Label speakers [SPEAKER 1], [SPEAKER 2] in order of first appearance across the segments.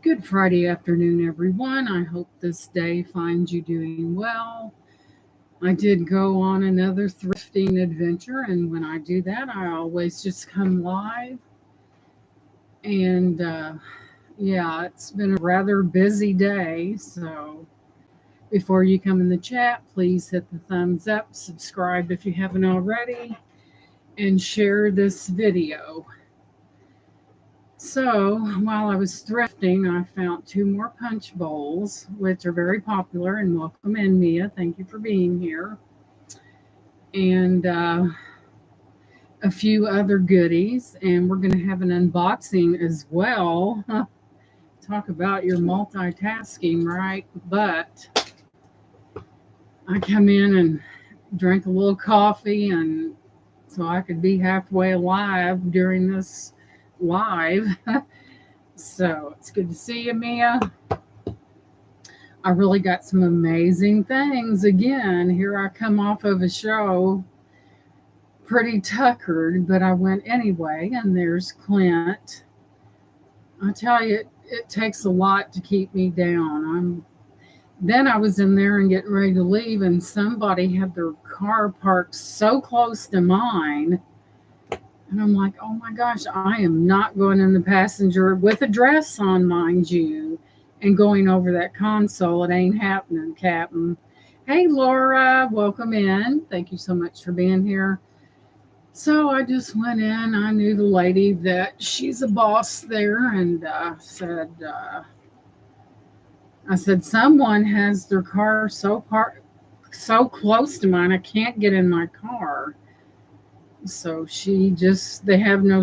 [SPEAKER 1] Good Friday afternoon, everyone. I hope this day finds you doing well. I did go on another thrifting adventure, and when I do that, I always just come live. And yeah, it's been a rather busy day. So before you come in the chat, please hit the thumbs up, subscribe if you haven't already, and share this video. So while I was thrifting, I found two more punch bowls, which are very popular. And welcome in, Mia. Thank you for being here. And a few other goodies. And we're going to have an unboxing as well. Talk about your multitasking, right? But I come in and drank a little coffee, and so I could be halfway alive during this live. So it's good to see you, Mia. I really got some amazing things. Again, here I come off of a show, pretty tuckered, but I went anyway. And there's Clint. I tell you, it takes a lot to keep me down. Then I was in there and getting ready to leave, and somebody had their car parked so close to mine. And I'm like, oh my gosh, I am not going in the passenger with a dress on, mind you, and going over that console. It ain't happening, Captain. Hey, Laura, welcome in. Thank you so much for being here. So I just went in. I knew the lady that she's a boss there, and I said, someone has their car so close to mine, I can't get in my car. So they have no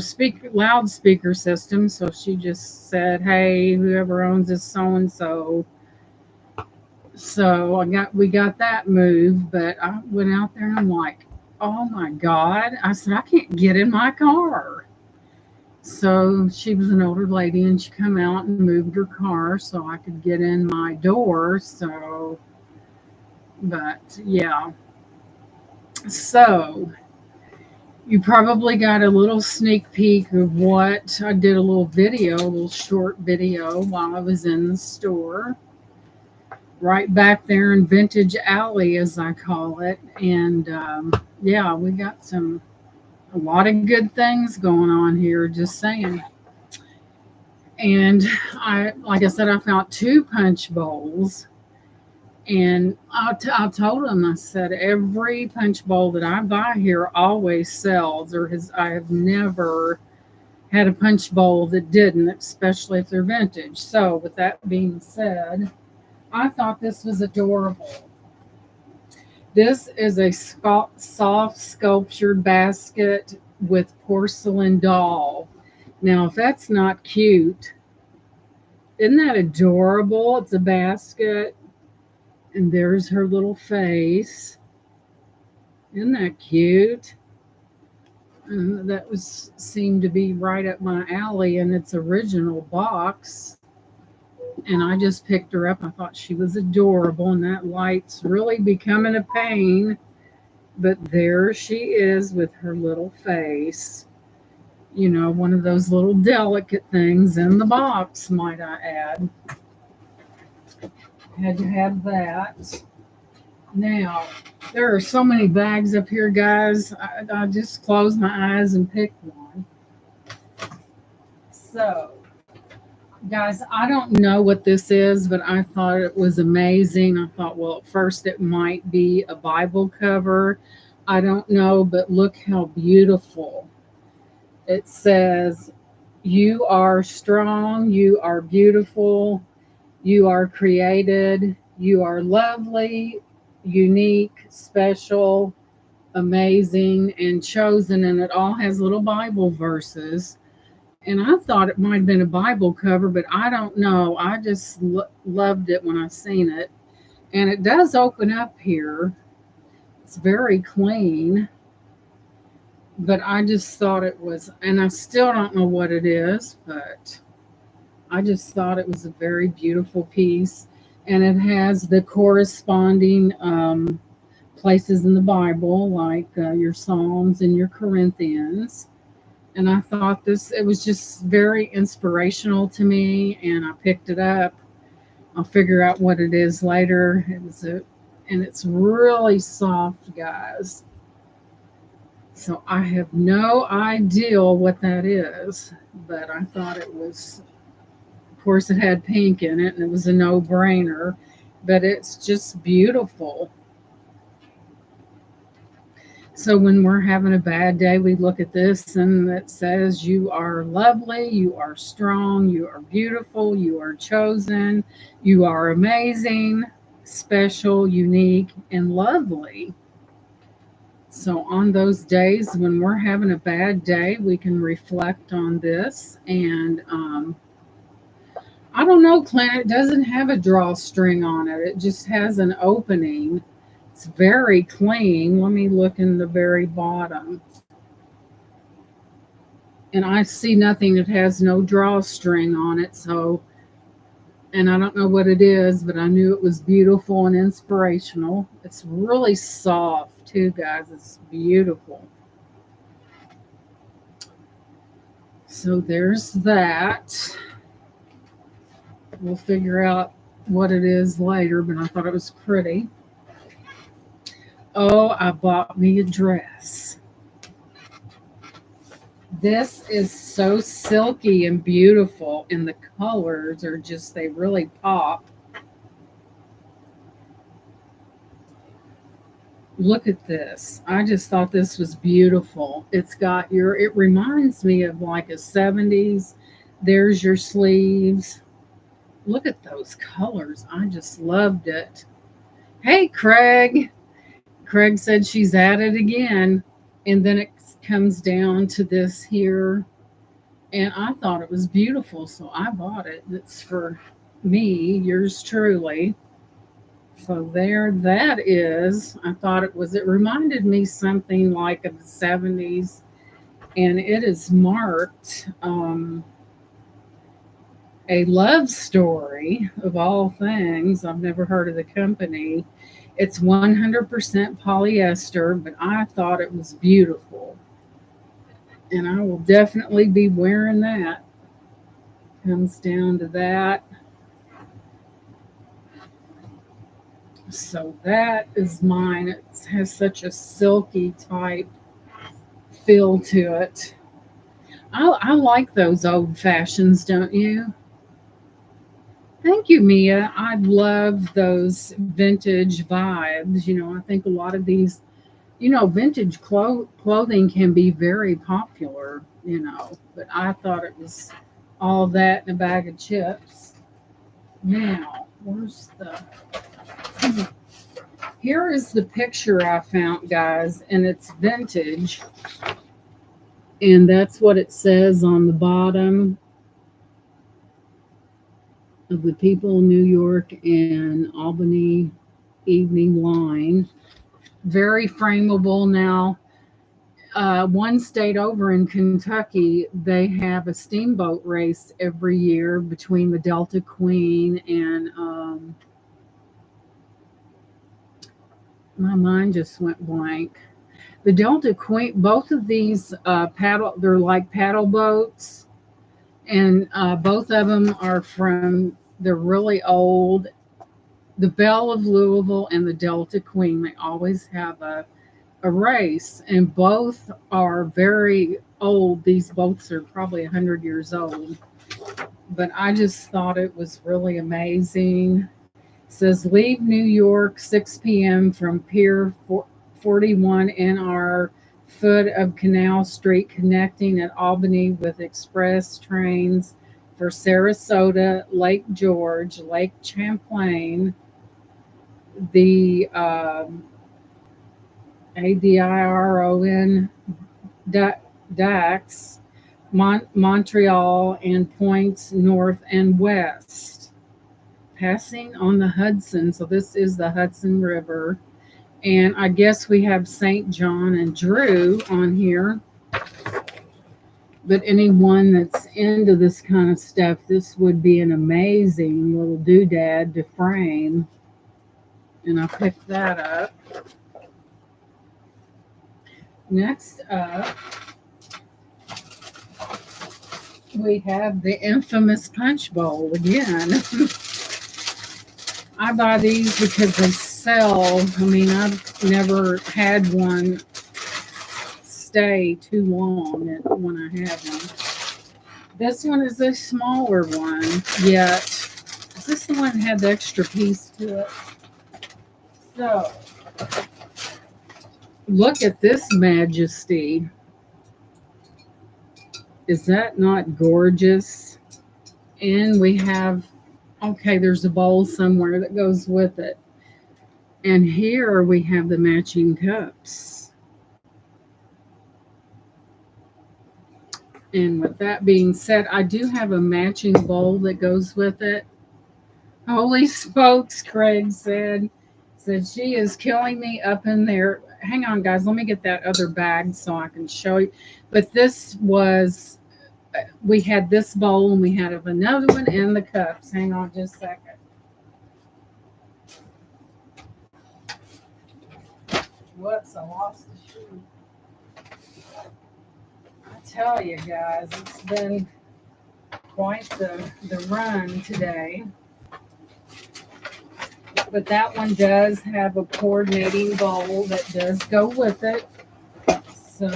[SPEAKER 1] loudspeaker system. So she just said, hey, whoever owns this so-and-so. So we got that moved, but I went out there and I'm like, oh my God. I said, I can't get in my car. So she was an older lady, and she come out and moved her car so I could get in my door. But yeah. So you probably got a little sneak peek of what I did, a little short video while I was in the store. Right back there in Vintage Alley, as I call it. And yeah, we got a lot of good things going on here, just saying. And like I said, I found two punch bowls. And I told them, I said, every punch bowl that I buy here always sells, I have never had a punch bowl that didn't, especially if they're vintage. So with that being said, I thought this was adorable. This is a soft sculptured basket with porcelain doll. Now, if that's not cute, isn't that adorable? It's a basket. And there's her little face. Isn't that cute? And that seemed to be right up my alley in its original box. And I just picked her up. I thought she was adorable, and that light's really becoming a pain. But there she is with her little face. You know, one of those little delicate things in the box, might I add. Had to have that. Now, there are so many bags up here, guys. I just closed my eyes and picked one. So, guys, I don't know what this is, but I thought it was amazing. I thought, well, at first it might be a Bible cover. I don't know, but look how beautiful. It says, you are strong, you are beautiful, you are created, you are lovely, unique, special, amazing, and chosen. And it all has little Bible verses. And I thought it might have been a Bible cover, but I don't know. I just loved it when I seen it. And it does open up here. It's very clean. But I just thought it was, and I still don't know what it is, but I just thought it was a very beautiful piece. And it has the corresponding places in the Bible, like your Psalms and your Corinthians. And I thought it was just very inspirational to me, and I picked it up. I'll figure out what it is later. And it's really soft, guys. So I have no idea what that is, but I thought it was, of course, it had pink in it, and it was a no-brainer. But it's just beautiful. So when we're having a bad day, we look at this and it says, "You are lovely, you are strong, you are beautiful, you are chosen, you are amazing, special, unique, and lovely." So on those days when we're having a bad day, we can reflect on this. And I don't know, Clint, it doesn't have a drawstring on it, it just has an opening. It's very clean. Let me look in the very bottom. And I see nothing that has no drawstring on it. So, and I don't know what it is, but I knew it was beautiful and inspirational. It's really soft too, guys. It's beautiful. So there's that. We'll figure out what it is later, but I thought it was pretty. Oh, I bought me a dress. This is so silky and beautiful, and the colors are just, they really pop. Look at this. I just thought this was beautiful. It reminds me of like a 70s. There's your sleeves. Look at those colors. I just loved it. Hey, Craig. Craig said she's at it again. And then it comes down to this here. And I thought it was beautiful, so I bought it. It's for me, yours truly. So there that is. It reminded me something like of the 70s. And it is marked a love story of all things. I've never heard of the company. It's 100% polyester, but I thought it was beautiful. And I will definitely be wearing that. Comes down to that. So that is mine. It has such a silky type feel to it. I like those old fashions, don't you? Thank you, Mia. I love those vintage vibes. I think a lot of these, vintage clothing can be very popular, but I thought it was all that in a bag of chips. Now, here is the picture I found, guys, and it's vintage. And that's what it says on the bottom of the People New York and Albany Evening Line. Very frameable now. One state over in Kentucky, they have a steamboat race every year between the Delta Queen and my mind just went blank. The Delta Queen, both of these they're like paddle boats, and both of them they're really old. The Belle of Louisville and the Delta Queen, they always have a race, and both are very old. These boats are probably 100 years old. But I just thought it was really amazing. It says, leave New York 6 p.m. from Pier 41 NR, foot of Canal Street, connecting at Albany with express trains for Sarasota, Lake George, Lake Champlain, the ADIRON, Dax, Montreal, and points north and west. Passing on the Hudson. So this is the Hudson River. And I guess we have St. John and Drew on here. But anyone that's into this kind of stuff, this would be an amazing little doodad to frame. And I picked that up. Next up, We have the infamous punch bowl again. I buy these because they sell. I mean, I've never had one stay too long when I have one. This one is a smaller one, yet this one had the extra piece to it. So, look at this majesty. Is that not gorgeous? And we have, okay, there's a bowl somewhere that goes with it. And here we have the matching cups. And with that being said, I do have a matching bowl that goes with it. Holy smokes, Craig said she is killing me up in there. Hang on, guys. Let me get that other bag so I can show you. But this was, we had this bowl and we had another one and the cups. Hang on just a second. Whoops, I lost the shoe. I tell you guys, it's been quite the run today. But that one does have a coordinating bowl that does go with it. So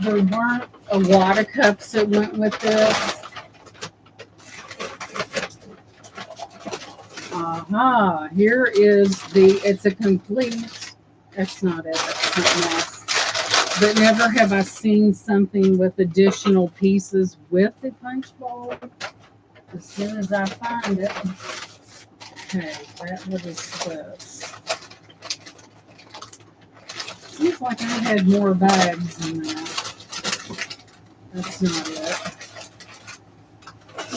[SPEAKER 1] there weren't a lot of cups that went with this. Here is it's a complete, that's not it, that's something else. But never have I seen something with additional pieces with the punch bowl. As soon as I find it. Okay, what is this? Seems like I had more bags than that. That's not it.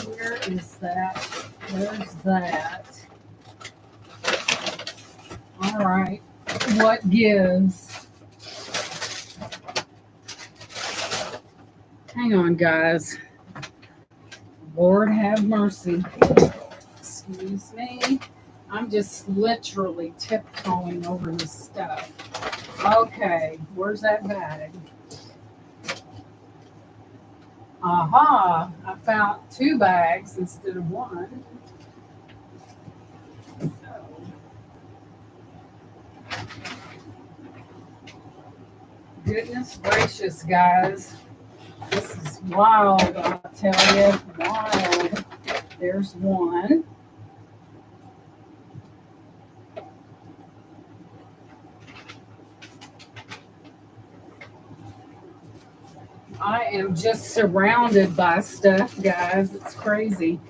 [SPEAKER 1] Where is that? There's that. All right. What gives? Hang on, guys. Lord have mercy. Excuse me. I'm just literally tiptoeing over this stuff. Okay, where's that bag? Aha! I found 2 bags instead of 1. So, goodness gracious, guys. This is wild, I'll tell you. Wild. There's 1. I am just surrounded by stuff, guys. It's crazy.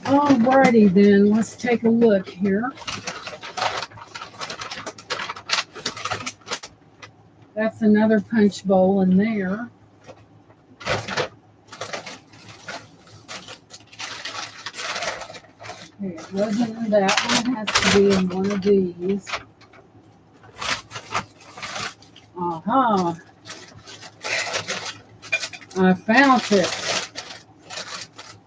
[SPEAKER 1] Alrighty then, let's take a look here. That's another punch bowl in there. Okay, it wasn't in that one. It has to be in one of these. I found it.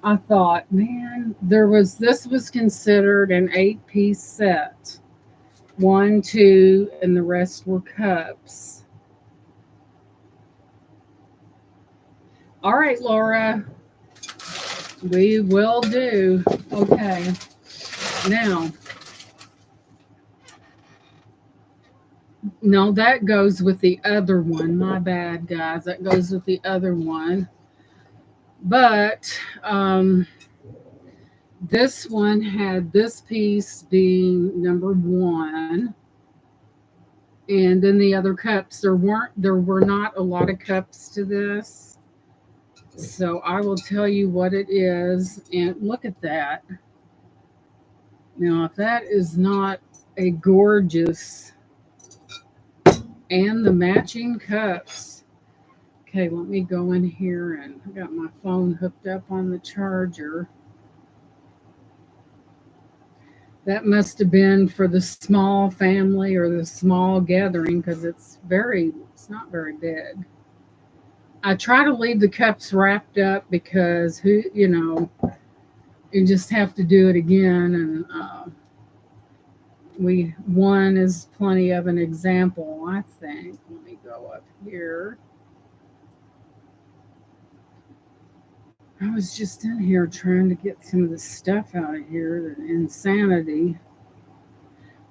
[SPEAKER 1] I thought, man, this was considered an 8-piece set. 1, 2, and the rest were cups. All right, Laura. We will do. Okay. Now, no, that goes with the other one. My bad, guys. That goes with the other one. But this one had this piece being number 1. And then the other cups, there were not a lot of cups to this. So I will tell you what it is. And look at that. Now, if that is not a gorgeous, and the matching cups. Okay, let me go in here, and I got my phone hooked up on the charger. That must have been for the small family or the small gathering, because it's not very big. I try to leave the cups wrapped up because you just have to do it again. And One is plenty of an example, I think. Let me go up here. I was just in here trying to get some of the stuff out of here. The insanity.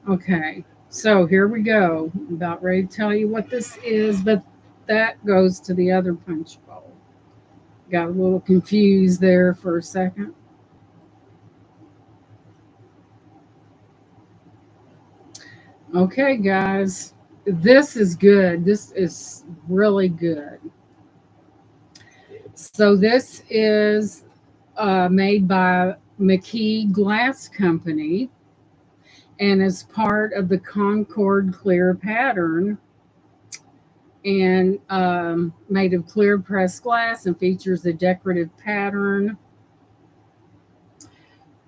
[SPEAKER 1] Okay, so here we go. I'm about ready to tell you what this is, but that goes to the other punch bowl. Got a little confused there for a second. Okay, guys, this is good. This is really good. So, this is made by McKee Glass Company and is part of the Concord Clear pattern and made of clear pressed glass and features a decorative pattern.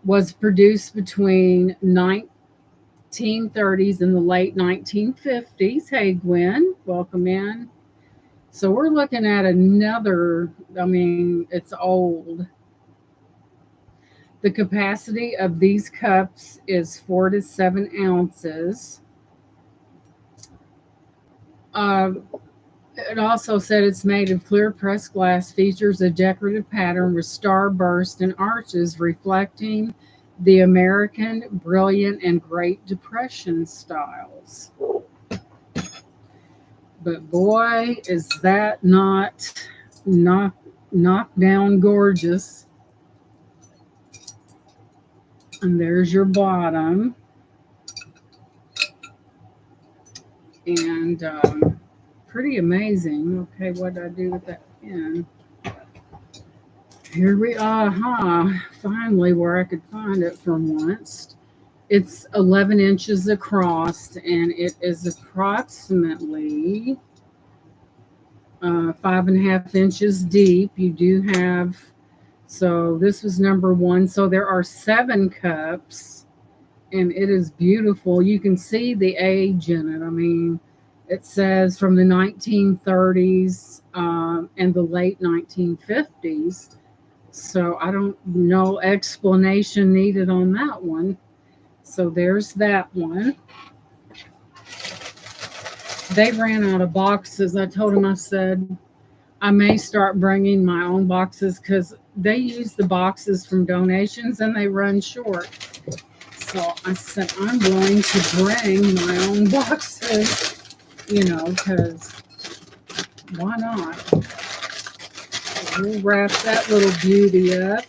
[SPEAKER 1] Was produced between 1930s and the late 1950s. Hey, Gwen, welcome in. So we're looking at another, I mean, it's old. The capacity of these cups is 4 to 7 ounces. Uh, it also said it's made of clear pressed glass, features a decorative pattern with starburst and arches reflecting the American Brilliant and Great Depression styles. But boy, is that not knockdown gorgeous. And there's your bottom. And pretty amazing. Okay, what did I do with that pen? Here we are. Finally, where I could find it for once. It's 11 inches across, and it is approximately 5.5 inches deep. You do have, so this was number one. So there are 7 cups, and it is beautiful. You can see the age in it. I mean, it says from the 1930s and the late 1950s. So I don't know, explanation needed on that one. So there's that one. They ran out of boxes. I told them, I said, I may start bringing my own boxes because they use the boxes from donations and they run short. So I said, I'm going to bring my own boxes, because why not? We'll wrap that little beauty up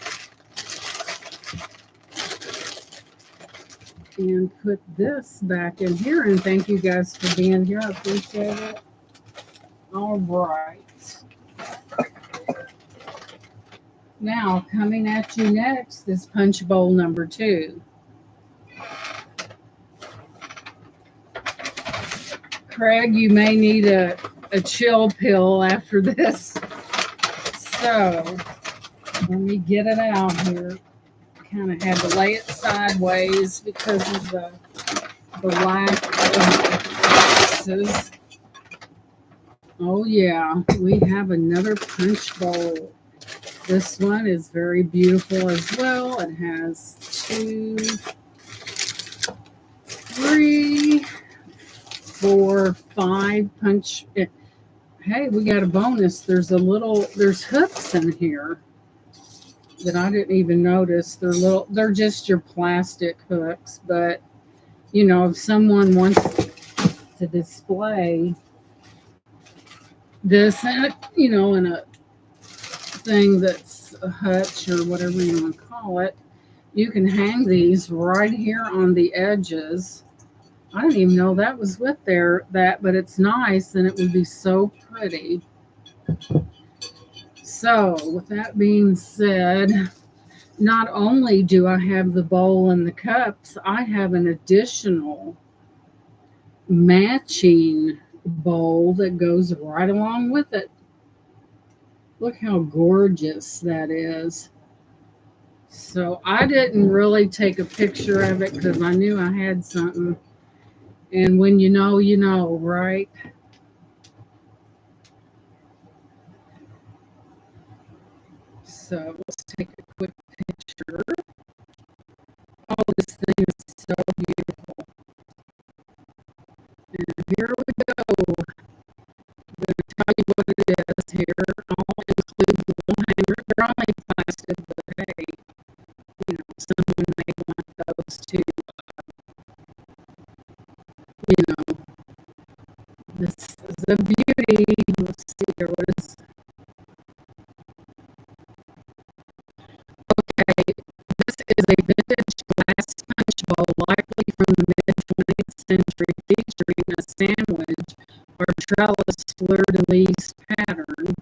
[SPEAKER 1] and put this back in here. And thank you guys for being here. I appreciate it. All right. Now, coming at you next is punch bowl number 2. Craig, you may need a chill pill after this. So, let me get it out here. Kind of had to lay it sideways because of the lack of pieces. Oh yeah, we have another punch bowl. This one is very beautiful as well. It has 2, 3, 4, 5 punch. Hey, we got a bonus. There's hooks in here that I didn't even notice. They're just your plastic hooks, but if someone wants to display this in a thing that's a hutch or whatever you want to call it, you can hang these right here on the edges. I didn't even know that was with but it's nice and it would be so pretty. So, with that being said, not only do I have the bowl and the cups, I have an additional matching bowl that goes right along with it. Look how gorgeous that is. So I didn't really take a picture of it because I knew I had something. And when you know, right? So let's take a quick picture. Oh, this thing is so beautiful. to, you know, this is a beauty. Let's see here. What is, okay, this is a vintage glass punch bowl, likely from the mid-20th century, featuring a sandwich or trellis fleur-de-lis pattern.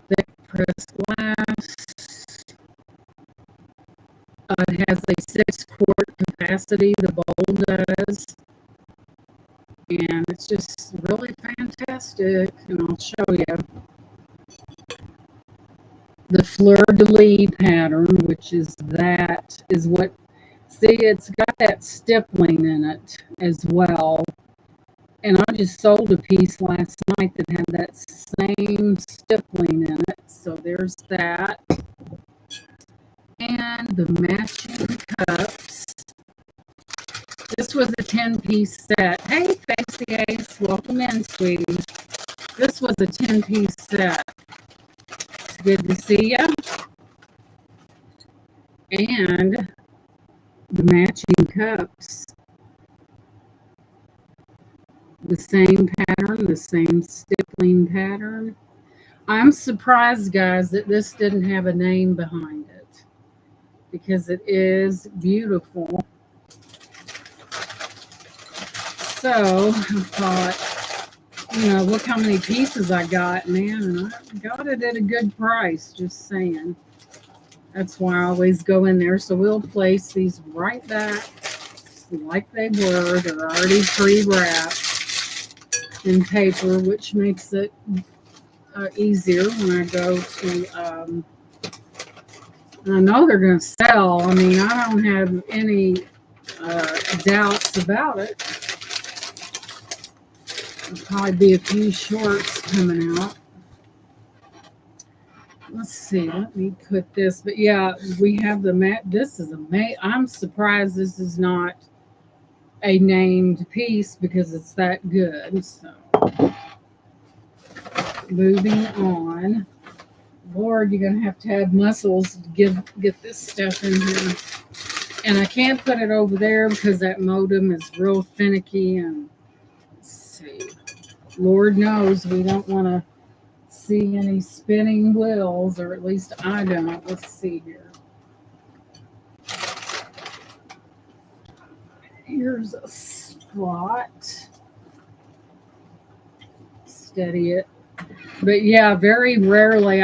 [SPEAKER 1] Thick pressed glass. It has a 6-quart capacity, the bowl does. And it's just really fantastic. And I'll show you the fleur-de-lis pattern, which is what, see, it's got that stippling in it as well. And I just sold a piece last night that had that same stippling in it. So there's that. And the matching cups. This was a 10-piece set. Hey, Fancy Ace, welcome in, sweetie. This was a 10-piece set. It's good to see you. And the matching cups. The same pattern, the same stippling pattern. I'm surprised, guys, that this didn't have a name behind it, because it is beautiful. So I thought, you know, look how many pieces I got, man, and I got it at a good price, just saying. That's why I always go in there. So we'll place these right back like they were. They're already pre-wrapped in paper, which makes it easier when I go to, I know they're going to sell. I mean, I don't have any doubts about it. There'll probably be a few shorts coming out. Let's see, let me put this, but yeah, we have the mat. This is amazing. I'm surprised this is not a named piece because it's that good. So, moving on. Lord, you're going to have muscles to get this stuff in here. And I can't put it over there because that modem is real finicky. And let's see. Lord knows we don't want to see any spinning wheels, or at least I don't. Let's see here. Here's a spot. Steady it. But yeah, very rarely,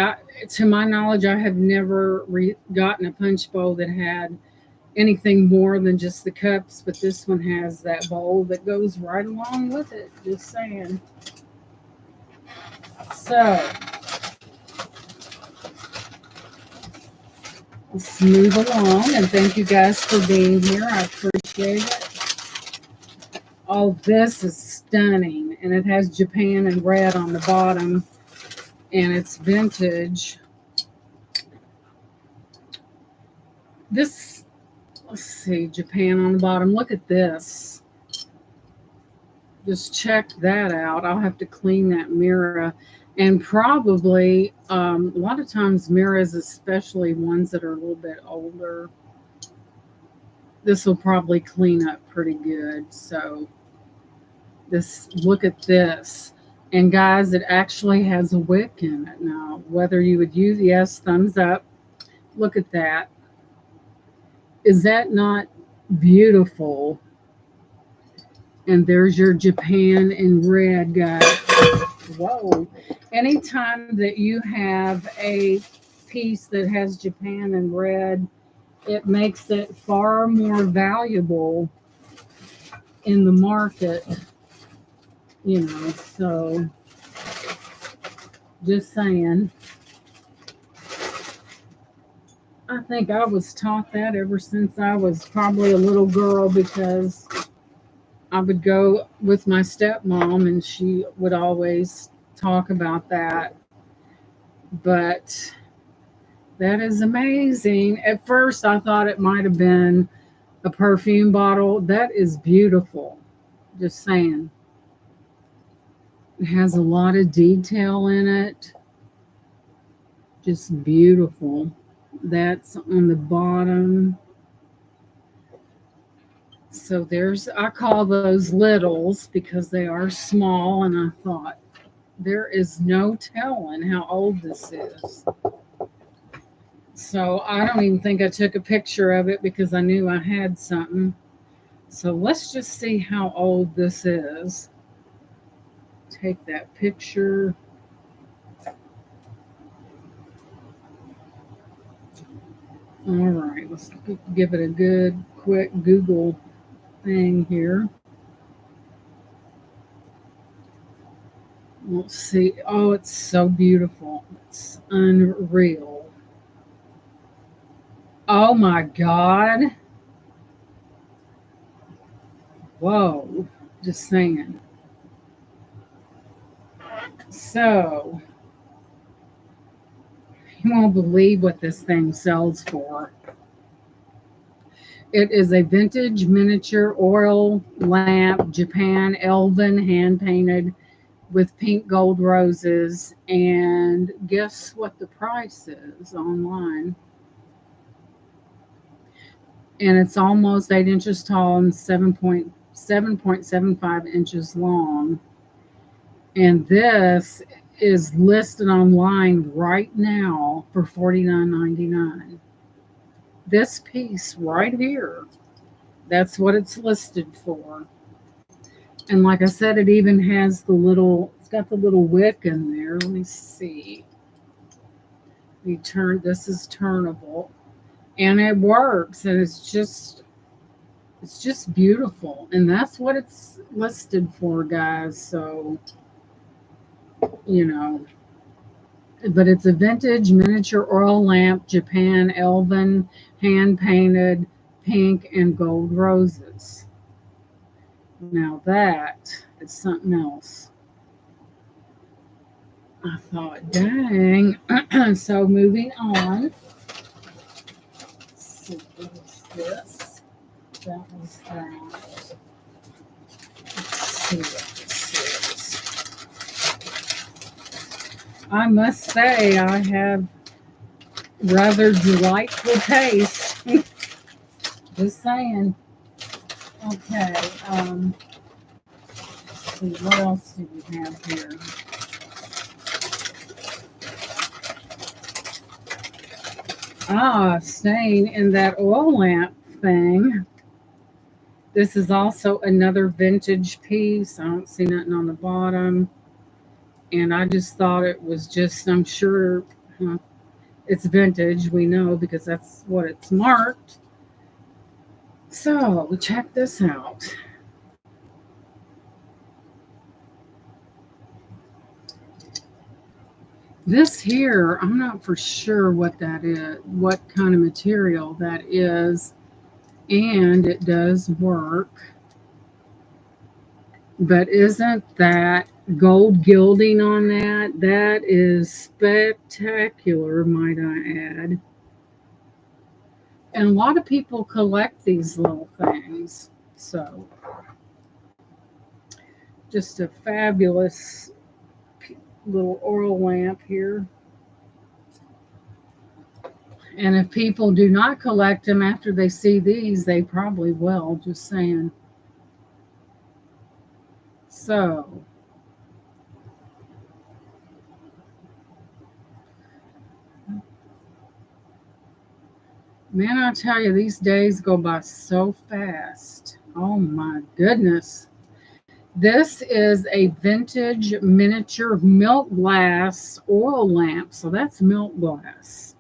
[SPEAKER 1] to my knowledge, I have never gotten a punch bowl that had anything more than just the cups, but this one has that bowl that goes right along with it. Just saying. So, let's move along, and thank you guys for being here. I appreciate it. Oh, this is stunning, and it has Japan and red on the bottom, and it's vintage. This, let's see, Japan on the bottom. Look at this. Just check that out. I'll have to clean that mirror. And probably, a lot of times mirrors, especially ones that are a little bit older, this will probably clean up pretty good. So look at this. And guys, it actually has a wick in it now. Whether you would use, yes, thumbs up. Look at that. Is that not beautiful? And there's your Japan in red, guys. Whoa. Anytime that you have a piece that has Japan in red, it makes it far more valuable in the market, you know, so just saying. I think I was taught that ever since I was probably a little girl, because I would go with my stepmom and she would always talk about that. But that is amazing. At first, I thought it might have been a perfume bottle. That is beautiful. Just saying. It has a lot of detail in it. Just beautiful. That's on the bottom. So there's, I call those littles because they are small, and I thought there is no telling how old this is. So I don't even think I took a picture of it because I knew I had something. So let's just see how old this is. Take that picture. All right, let's give it a good quick Google thing here. Let's see. Oh, it's so beautiful. It's unreal. Oh my God. Whoa. Just saying. So, you won't believe what this thing sells for. It is a vintage miniature oil lamp, Japan, elven, hand painted with pink gold roses. And guess what the price is online? And it's almost 8 inches tall and 7.75 inches long. And this is listed online right now for $49.99. This piece right here, that's what it's listed for. And like I said, it even has the little, it's got the little wick in there. Let me see. This is turnable. And it works, and it's just beautiful. And that's what it's listed for, guys. So, you know, but it's a vintage miniature oil lamp, Japan, elven, hand painted, pink and gold roses. Now that is something else. I thought, dang. So moving on. Let's see, what was this? That was that. Let's see what this is. I must say, I have rather delightful taste. Just saying. Okay. Let's see, what else do we have here? Staying in that oil lamp thing. This is also another vintage piece. I don't see nothing on the bottom. And I just thought it was just, I'm sure it's vintage. We know because that's what it's marked. So check this out. This here, I'm not for sure what that is, what kind of material that is. And it does work. But isn't that gold gilding on that? That is spectacular, might I add. And a lot of people collect these little things. So, just a fabulous little oil lamp here. And if people do not collect them after they see these, they probably will. Just saying. So, man, I tell you, these days go by so fast. Oh my goodness. This is a vintage miniature milk glass oil lamp. So that's milk glass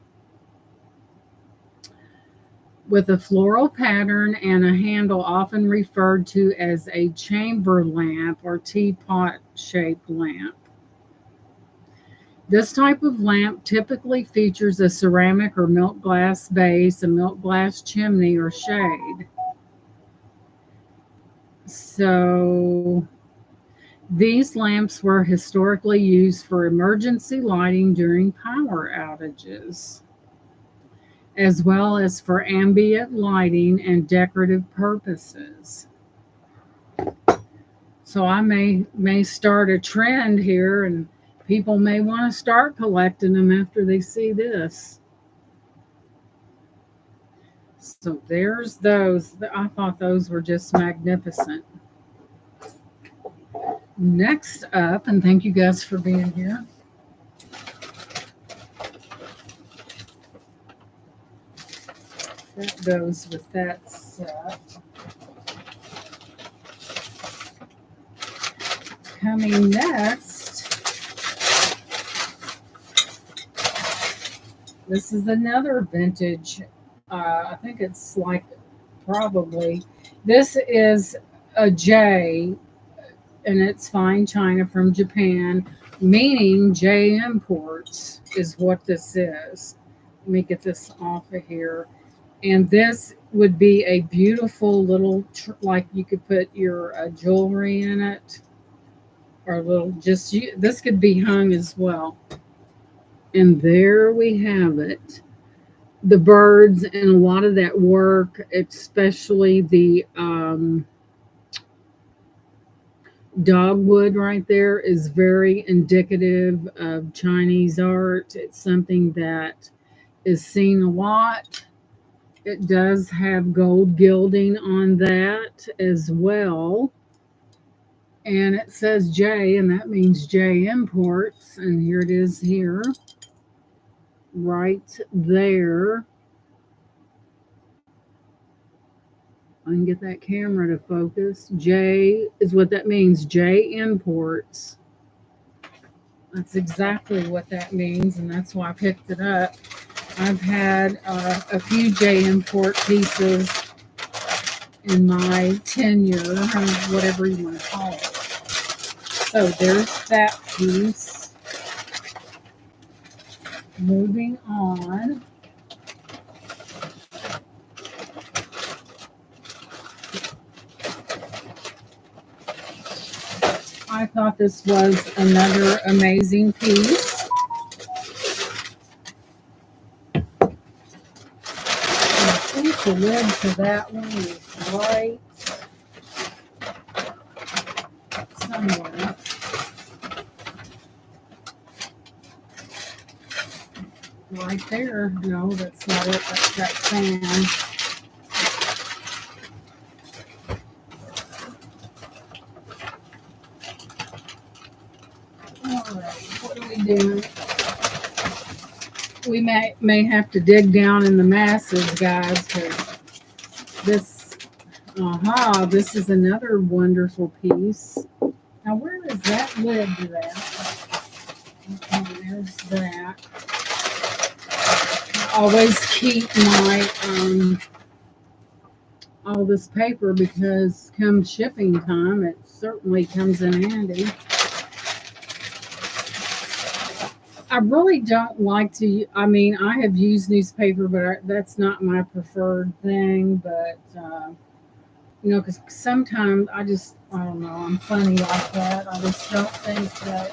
[SPEAKER 1] with a floral pattern and a handle often referred to as a chamber lamp or teapot shaped lamp. This type of lamp typically features a ceramic or milk glass base, a milk glass chimney, or shade. So these lamps were historically used for emergency lighting during power outages, as well as for ambient lighting and decorative purposes. So I may start a trend here, and people may want to start collecting them after they see this. So there's those. I thought those were just magnificent. Next up, and thank you guys for being here. That goes with that set. Coming next, this is another vintage. I think it's like probably, this is a J, and it's fine china from Japan, meaning J imports is what this is. Let me get this off of here. And this would be a beautiful little, like you could put your jewelry in it, or a little, just, this could be hung as well. And there we have it. The birds and a lot of that work, especially the dogwood right there, is very indicative of Chinese art. It's something that is seen a lot. It does have gold gilding on that as well. And it says J, and that means J Imports. And here it is here, right there. I can get that camera to focus. J is what that means, J Imports. That's exactly what that means, and that's why I picked it up. I've had a few J Import pieces in my tenure, or whatever you want to call it. So there's that piece. Moving on. I thought this was another amazing piece. I think the lid for that one is right somewhere. Right there. No, that's not it. That's that fan. What do we do? We may have to dig down in the masses, guys, because this, this is another wonderful piece. Now, where is that lid to that? Okay, there's that. I always keep my, all this paper, because come shipping time, it certainly comes in handy. I really don't like to, I mean, I have used newspaper, but that's not my preferred thing. But, because sometimes I don't know, I'm funny like that. I just don't think that,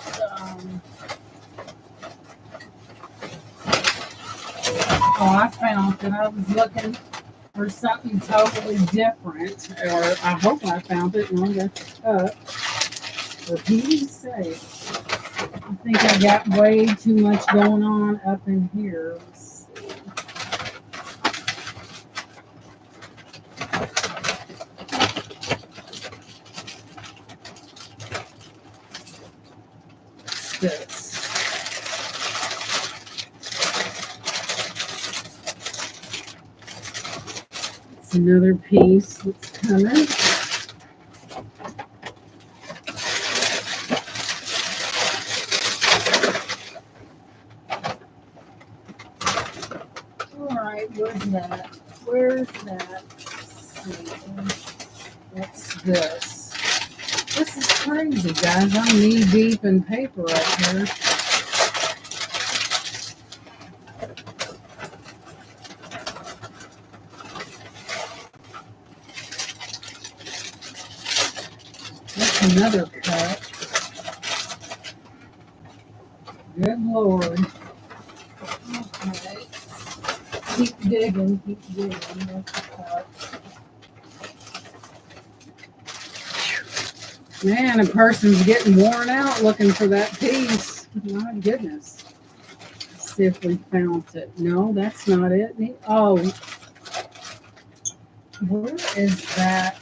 [SPEAKER 1] I found that I was looking for something totally different, or I hope I found it, and I'll get up. For Pete's sake. I think I got way too much going on up in here. Let's see. What's this? It's another piece that's coming. Where's that? Where's that? Let's see. What's this? This is crazy, guys. I'm knee deep in paper up here. That's another cut. Good Lord. Okay. Keep digging, keep digging. That's the cut. Man, a person's getting worn out looking for that piece. My goodness. Let's see if we found it. No, that's not it. Oh, Where is that?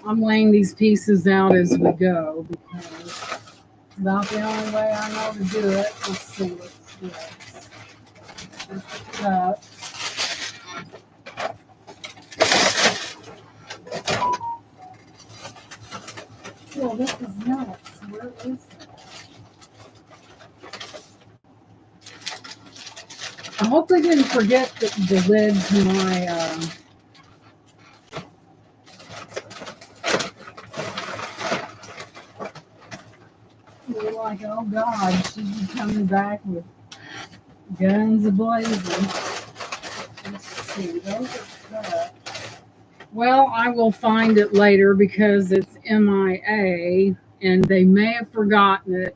[SPEAKER 1] I'm laying these pieces out as we go because it's about the only way I know to do it. Let's see what's this. There's the cup. Well, this is nuts. Where is it? I hope I didn't forget the lid to my you're like, oh God, she's be coming back with guns ablazing. Let's see, those are cut. Well, I will find it later because it's MIA and they may have forgotten it.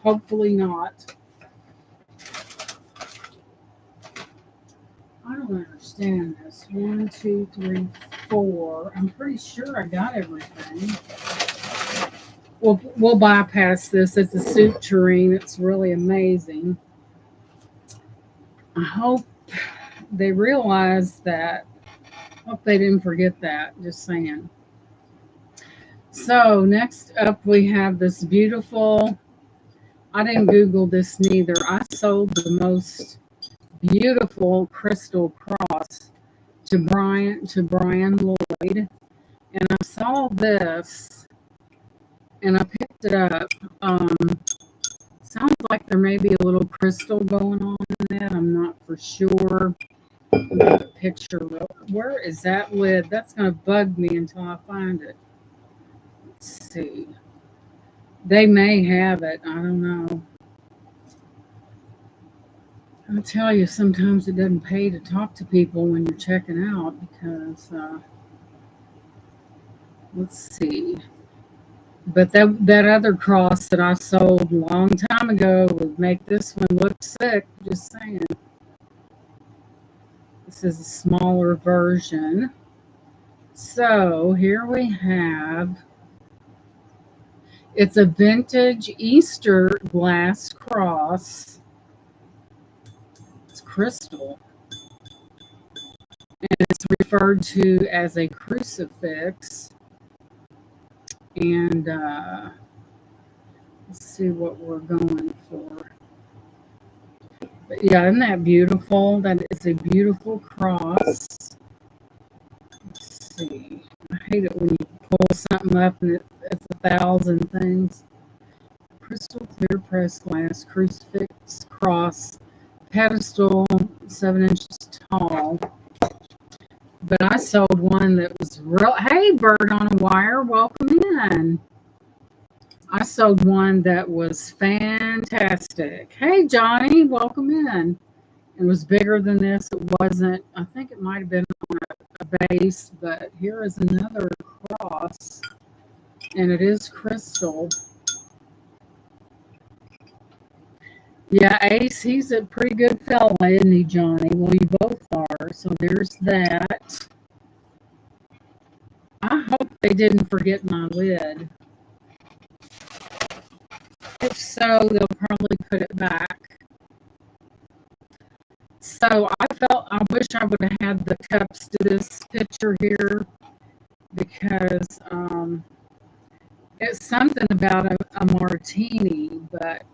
[SPEAKER 1] Hopefully not. I don't understand this. 1, 2, 3, 4. I'm pretty sure I got everything. We'll bypass this. It's a soup tureen. It's really amazing. I hope they realize that. Hope they didn't forget that. Just saying. So next up we have this beautiful. I didn't Google this neither. I sold the most beautiful crystal cross to Brian Lloyd, and I saw this and I picked it up. Sounds like there may be a little crystal going on in that. I'm not for sure. Got a picture. Where is that lid? That's going to bug me until I find it. Let's see. They may have it. I don't know. I'll tell you, sometimes it doesn't pay to talk to people when you're checking out because, let's see. But that other cross that I sold a long time ago would make this one look sick. Just saying. This is a smaller version. So here we have, it's a vintage Easter glass cross. It's crystal. And it's referred to as a crucifix. And let's see what we're going for. But yeah, isn't that beautiful? That is a beautiful cross. Let's see. I hate it when you pull something up and it's 1,000 things. Crystal clear pressed glass crucifix cross pedestal, 7 inches tall. But I sold one that was real. Hey, bird on a wire, welcome in. I sold one that was fantastic. Hey, Johnny, welcome in. It was bigger than this. It wasn't, I think it might have been on a base, but here is another cross, and it is crystal. Yeah, Ace, he's a pretty good fella, isn't he, Johnny? Well, you both are, so there's that. I hope they didn't forget my lid. If so, they'll probably put it back. So I wish I would have had the cups to this picture here because it's something about a martini, but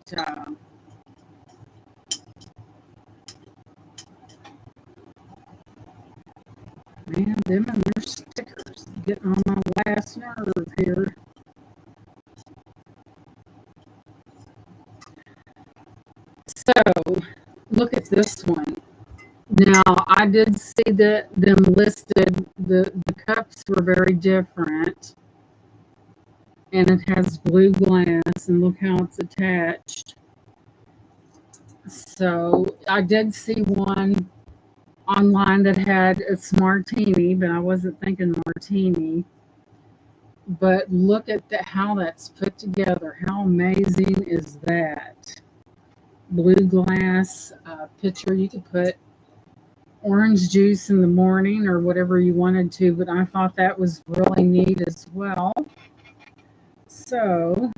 [SPEAKER 1] man, them and their stickers getting on my last nerve here. So look at this one. Now I did see that them listed. The cups were very different, and it has blue glass. And look how it's attached. So I did see one online that had it's martini, but I wasn't thinking martini. But look at how that's put together. How amazing is that? Blue glass pitcher. You could put orange juice in the morning or whatever you wanted to, but I thought that was really neat as well. So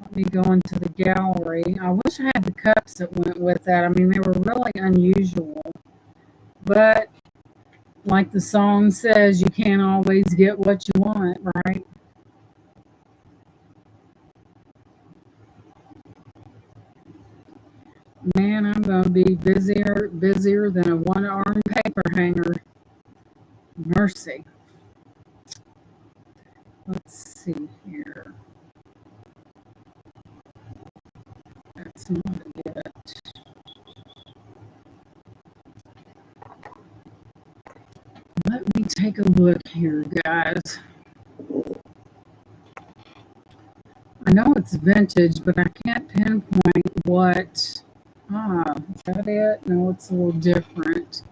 [SPEAKER 1] let me go into the gallery. I wish I had the cups that went with that. I mean, they were really unusual, but Like the song says, you can't always get what you want, right? Man, I'm going to be busier than a one-armed paper hanger. Mercy. Let's see here. That's not it. Let me take a look here, guys. I know it's vintage, but I can't pinpoint what. Ah, is that it? No, it's a little different.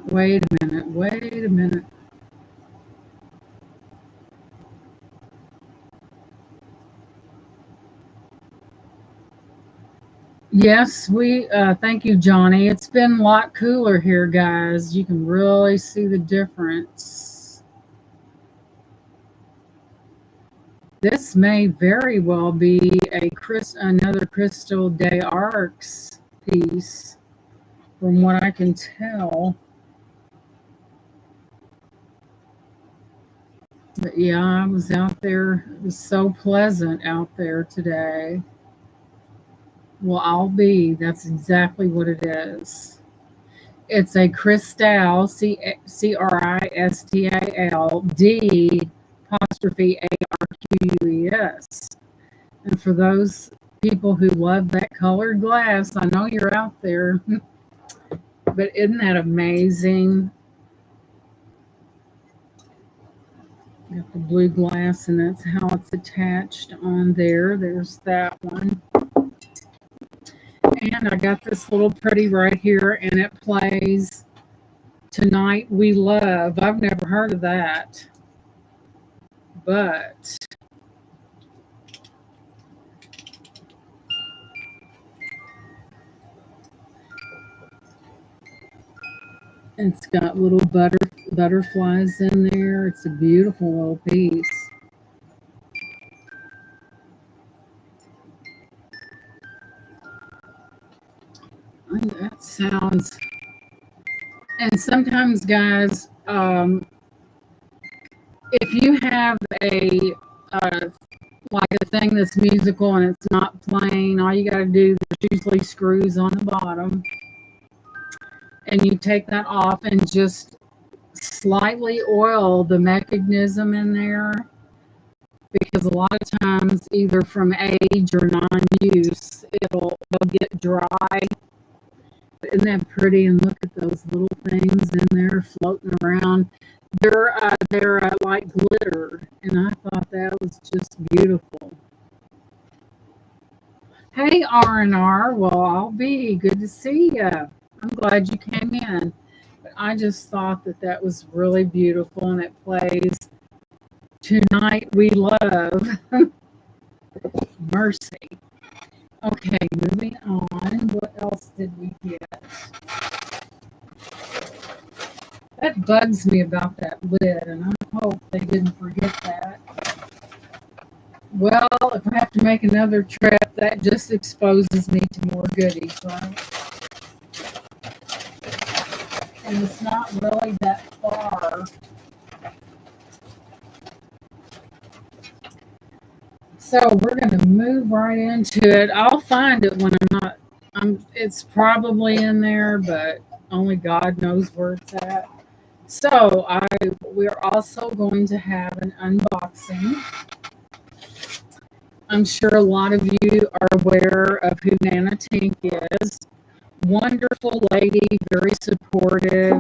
[SPEAKER 1] Wait a minute. Wait a minute. Yes, we thank you, Johnny. It's been a lot cooler here, guys. You can really see the difference. This may very well be another Crystal Day Arcs piece, from what I can tell. But yeah, I was out there. It was so pleasant out there today. Well, I'll be. That's exactly what it is. It's a Cristal, Cristal, apostrophe ARQUES. And for those people who love that colored glass, I know you're out there. But isn't that amazing? Got the blue glass, and that's how it's attached on there. There's that one. And I got this little pretty right here, and it plays Tonight We Love. I've never heard of that. But it's got little butterflies in there. It's a beautiful little piece. That sounds. And sometimes, guys, if you have uh, like a thing that's musical and it's not playing, all you got to do, there's usually screws on the bottom, and you take that off and just slightly oil the mechanism in there, because a lot of times, either from age or non-use, it'll get dry. Isn't that pretty? And look at those little things in there floating around. They're like glitter, and I thought that was just beautiful. Hey, R&R. Well, I'll be good to see you. I'm glad you came in. But I just thought that was really beautiful, and it plays Tonight We Love. Mercy. Okay, moving on. What else did we get? That bugs me about that lid, and I hope they didn't forget that. Well, if I have to make another trip, that just exposes me to more goodies, right? And it's not really that far. So we're going to move right into it. I'll find it when I'm not. It's probably in there, but only God knows where it's at. So we're also going to have an unboxing. I'm sure a lot of you are aware of who Nana Tink is. Wonderful lady, very supportive,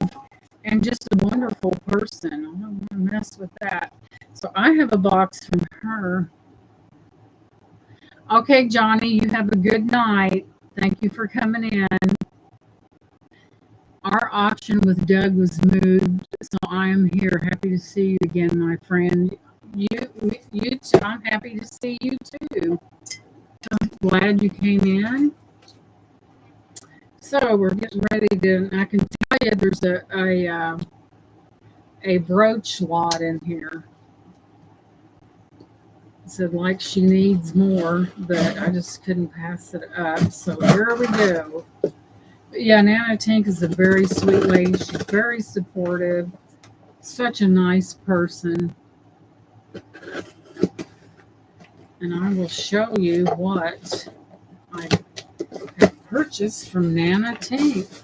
[SPEAKER 1] and just a wonderful person. I don't want to mess with that. So I have a box from her. Okay, Johnny, you have a good night. Thank you for coming in. Our auction with Doug was moved, so I am here. Happy to see you again, my friend. You too. I'm happy to see you too. I'm glad you came in. So we're getting ready to. I can tell you, there's a brooch lot in here. Said like she needs more, but I just couldn't pass it up. So here we go. But yeah, Nana Tink is a very sweet lady. She's very supportive. Such a nice person. And I will show you what I have purchased from Nana Tink.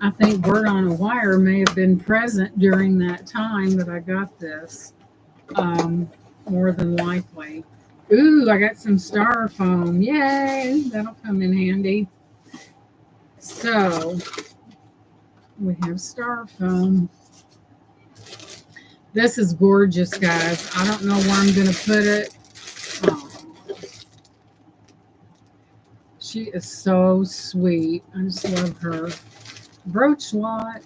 [SPEAKER 1] I think Word on a Wire may have been present during that time that I got this, more than likely. Ooh, I got some styrofoam. Yay! That'll come in handy. So, we have styrofoam. This is gorgeous, guys. I don't know where I'm going to put it. Oh, she is so sweet. I just love her. Brooch lot.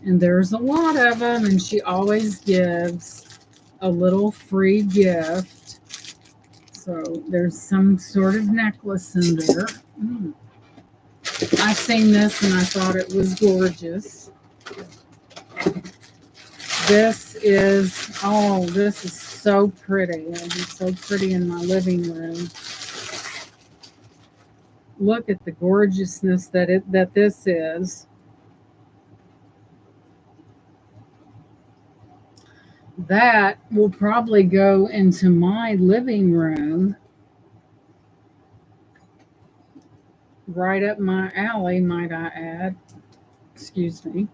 [SPEAKER 1] And there's a lot of them, and she always gives a little free gift. So there's some sort of necklace in there. I seen this and I thought it was gorgeous. This is so pretty. It'll be so pretty in my living room. Look at the gorgeousness that this is. That will probably go into my living room. Right up my alley, might I add. Excuse me.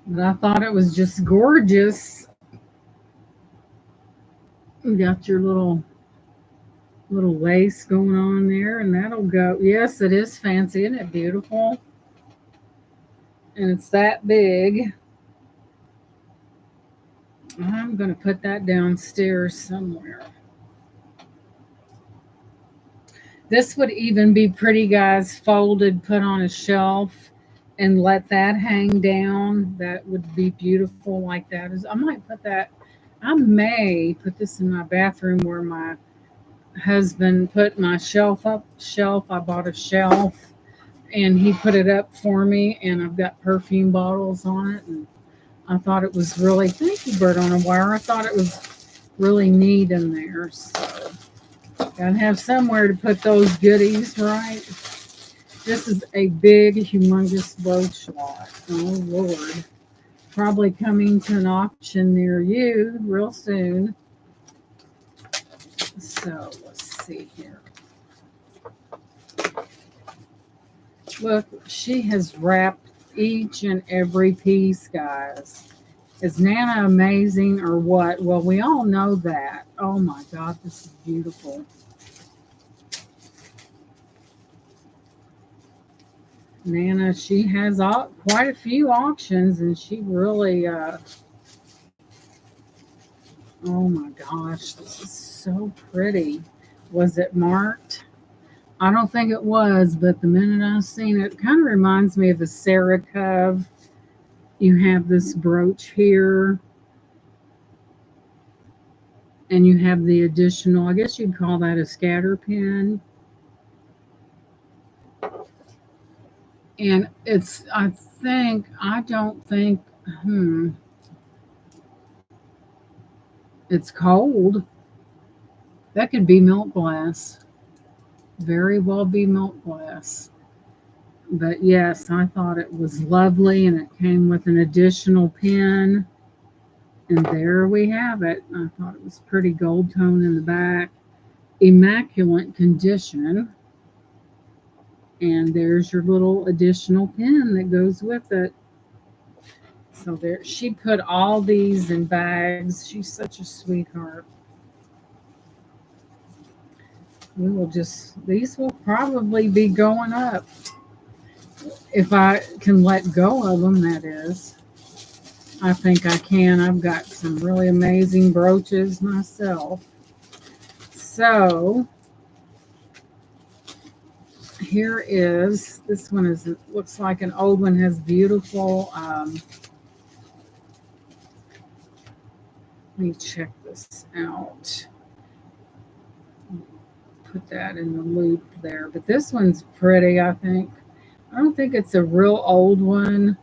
[SPEAKER 1] But I thought it was just gorgeous. You got your little lace going on there, and that'll go. Yes, it is fancy. Isn't it beautiful? And it's that big. I'm going to put that downstairs somewhere. This would even be pretty, guys, folded, put on a shelf, and let that hang down. That would be beautiful like that. I might put that, I may put this in my bathroom where my husband put my shelf up. I bought a shelf, and he put it up for me, and I've got perfume bottles on it, and I thought it was really, thank you, Bird on a Wire. I thought it was really neat in there. So, gotta have somewhere to put those goodies, right? This is a big, humongous brooch lot. Oh, Lord. Probably coming to an auction near you real soon. So, let's see here. Look, she has wrapped each and every piece, guys. Is Nana amazing or what? Well, we all know that. Oh my God, this is beautiful. Nana, she has quite a few auctions, and she really, oh my gosh, this is so pretty. Was it marked? I don't think it was, but the minute I seen it, kind of reminds me of the Sarah Cove. You have this brooch here, and you have the additional, I guess you'd call that a scatter pin. And it's, I don't think, it's cold. That could be milk glass. Very well be milk glass. But yes, I thought it was lovely, and it came with an additional pin. And there we have it. I thought it was pretty gold tone in the back. Immaculate condition. And there's your little additional pin that goes with it. So there, she put all these in bags. She's such a sweetheart. These will probably be going up. If I can let go of them, that is. I think I can. I've got some really amazing brooches myself. So, here is, this one looks like an old one, has beautiful, let me check this out. Put that in the loop there. But this one's pretty, I think. I don't think it's a real old one.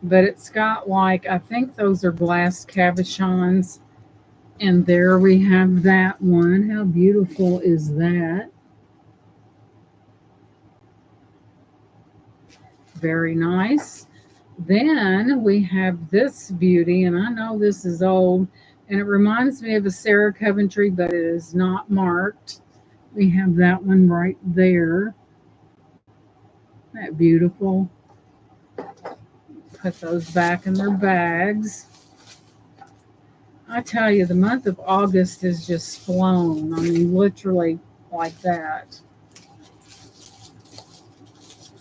[SPEAKER 1] but it's got like, I think those are glass cabochons. And there we have that one. How beautiful is that? Very nice. Then we have this beauty, and I know this is old, and it reminds me of a Sarah Coventry, but it is not marked. We have that one right there. Isn't that beautiful? Put those back in their bags. I tell you, the month of August is just flown. I mean, literally like that.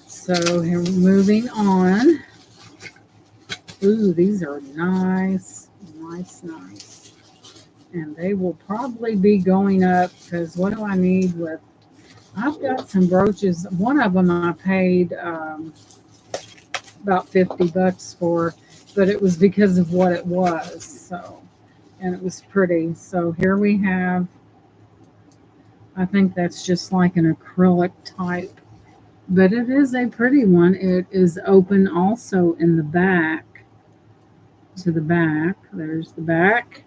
[SPEAKER 1] So here, moving on. Ooh, these are nice, nice, nice. And they will probably be going up because what do I need with? I've got some brooches. One of them I paid about $50 for, but it was because of what it was. So, and it was pretty. So here we have, I think that's just like an acrylic type, but it is a pretty one. It is open also in the back. To the back. There's the back.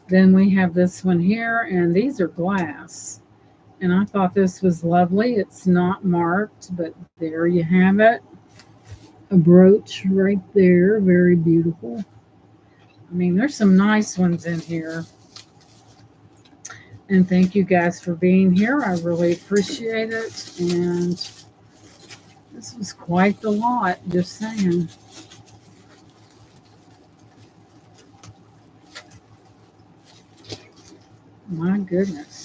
[SPEAKER 1] Then we have this one here, and these are glass. And I thought this was lovely. It's not marked, but there you have it. A brooch right there. Very beautiful. I mean, there's some nice ones in here. And thank you guys for being here. I really appreciate it. And this was quite the lot, just saying. My goodness.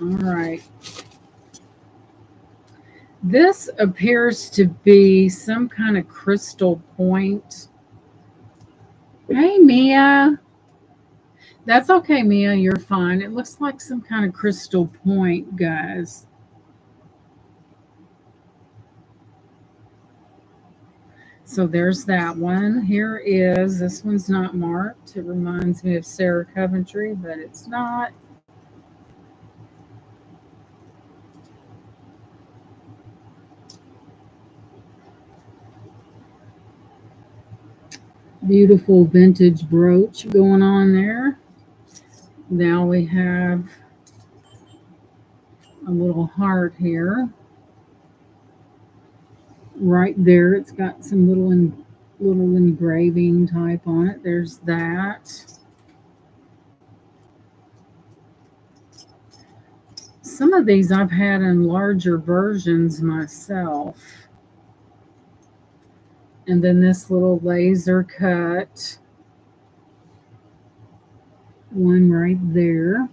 [SPEAKER 1] All right. This appears to be some kind of crystal point. Hey, Mia. That's okay, Mia. You're fine. It looks like some kind of crystal point, guys. So there's that one. Here is, this one's not marked. It reminds me of Sarah Coventry, but it's not. Beautiful vintage brooch going on there. Now we have a little heart here. Right there, it's got some little engraving type on it. There's that. Some of these I've had in larger versions myself. And then this little laser cut one right there.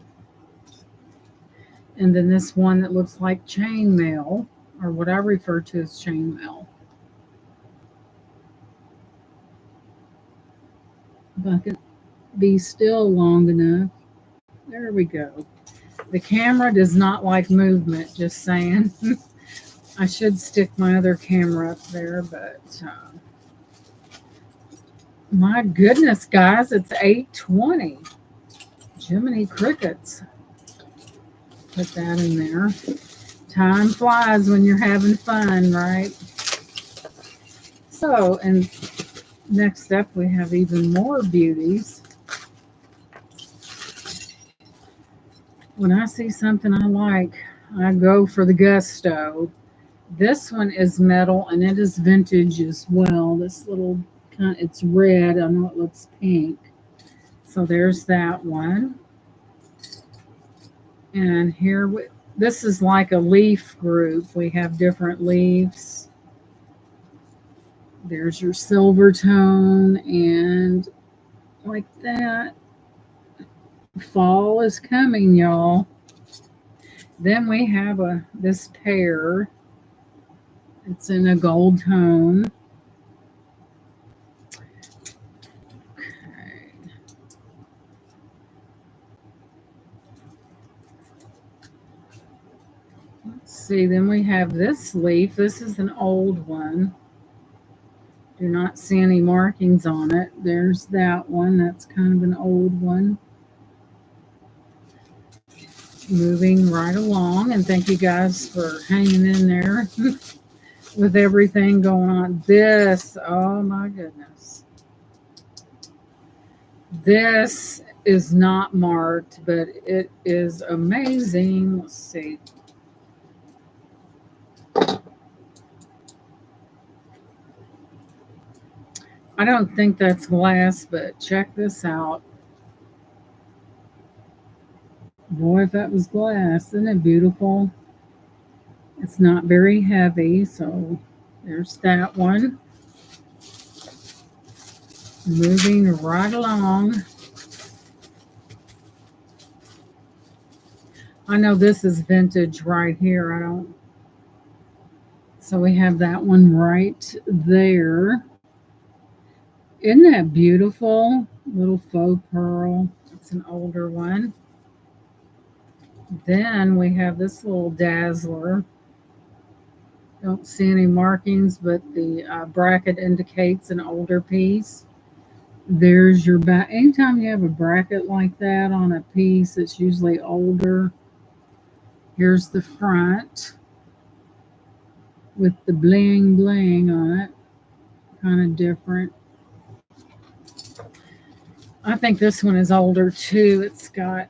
[SPEAKER 1] And then this one that looks like chainmail, or what I refer to as chainmail. If I can be still long enough. There we go. The camera does not like movement, just saying. I should stick my other camera up there, but my goodness, guys, it's 8:20. Jiminy Crickets. Put that in there. Time flies when you're having fun, right? So, and next up we have even more beauties. When I see something I like, I go for the gusto. This one is metal and it is vintage as well. This little kind, it's red. I know it looks pink. So there's that one. And here, this is like a leaf group. We have different leaves. There's your silver tone and like that. Fall is coming, y'all. Then we have this pear. It's in a gold tone. Okay. Let's see. Then we have this leaf. This is an old one. Do not see any markings on it. There's that one. That's kind of an old one. moving right along. And thank you guys for hanging in there with everything going on. This, oh my goodness. This is not marked, but it is amazing. Let's see. I don't think that's glass, but check this out. Boy, if that was glass, isn't it beautiful? It's not very heavy, so there's that one. Moving right along. I know this is vintage right here. I don't. So we have that one right there. Isn't that beautiful? Little faux pearl. It's an older one. Then we have this little dazzler. Don't see any markings, but the bracket indicates an older piece. There's your back. Anytime you have a bracket like that on a piece, it's usually older. Here's the front with the bling bling on it. Kind of different. I think this one is older too. It's got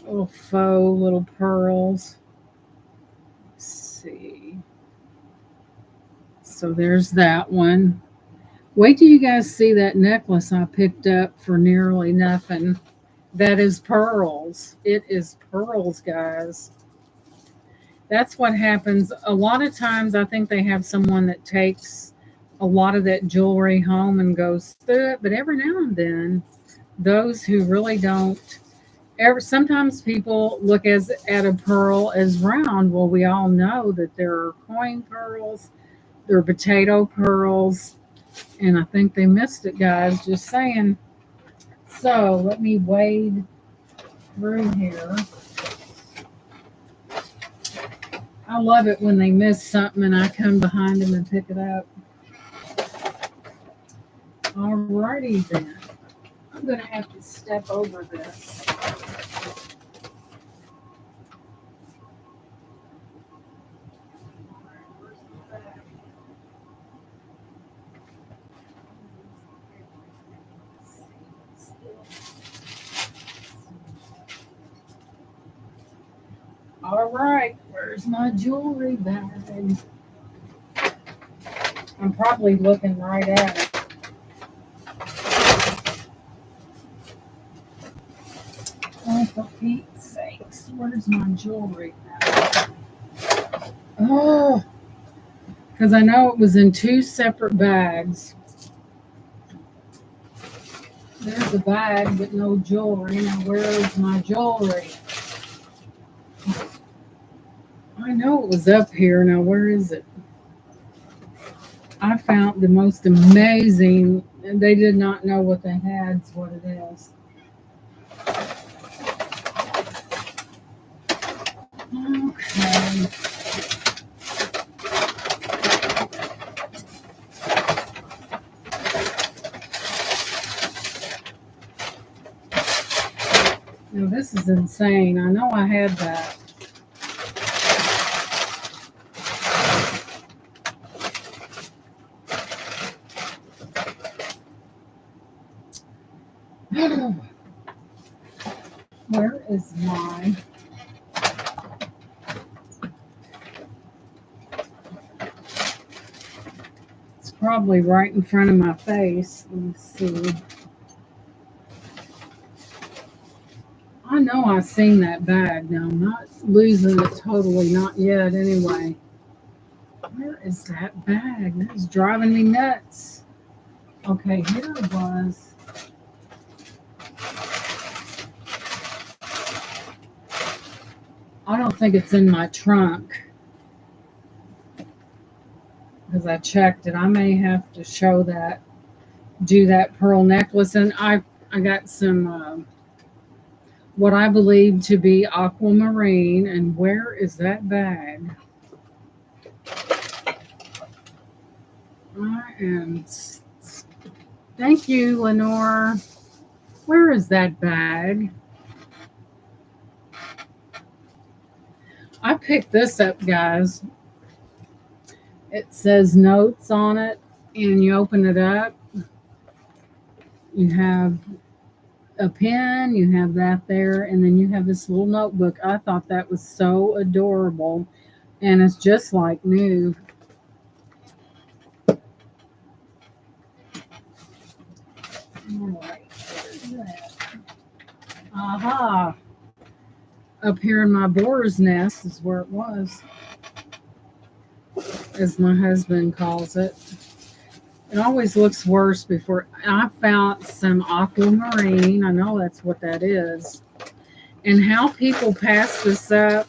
[SPEAKER 1] little faux little pearls. Let's see. So there's that one. Wait till you guys see that necklace I picked up for nearly nothing. That is pearls. It is pearls, guys. That's what happens. A lot of times I think they have someone that takes a lot of that jewelry home and goes through it, but every now and then, those who really don't sometimes people look at a pearl as round. Well, we all know that there are coin pearls, there are potato pearls, and I think they missed it, guys. Just saying. So let me wade through here. I love it when they miss something and I come behind them and pick it up. Alrighty then. I'm going to have to step over this. All right, where's my jewelry bag? I'm probably looking right at it. Oh, for Pete's sakes, where's my jewelry bag? Oh, because I know it was in two separate bags. There's a bag, but no jewelry. Now, where is my jewelry? I know it was up here. Now, where is it? I found the most amazing, and they did not know what they had, is what it is. Okay. Now, this is insane. I know I had that. Where is my... It's probably right in front of my face. Let me see. I know I've seen that bag. Now, I'm not losing it totally. Not yet, anyway. Where is that bag? That is driving me nuts. Okay, here it was. I don't think it's in my trunk because I checked it. I may have to show that, do that pearl necklace. And I got some, what I believe to be aquamarine. And where is that bag? I am, thank you, Lenore. Where is that bag? I picked this up, guys. It says notes on it, and you open it up. You have a pen, you have that there, and then you have this little notebook. I thought that was so adorable, and it's just like new. All right, where's that? Aha! Up here in my boar's nest is where it was, as my husband calls it. It always looks worse before. I found some aquamarine. I know that's what that is. And how people pass this up,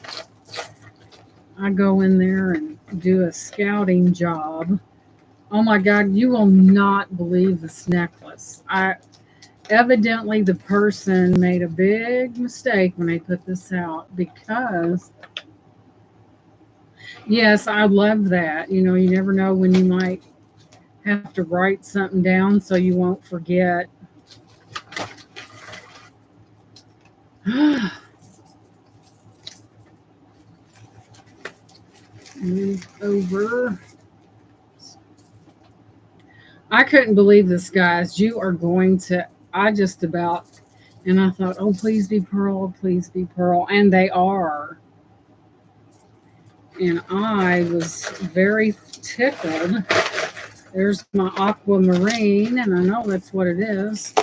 [SPEAKER 1] I go in there and do a scouting job. Oh my God, you will not believe this necklace. Evidently the person made a big mistake when they put this out, because yes, I love that. You know, you never know when you might have to write something down so you won't forget. Move over. I couldn't believe this, guys. You are going to, I just about, and I thought, oh, please be pearl, please be pearl. And they are. And I was very tickled. There's my aquamarine, and I know that's what it is.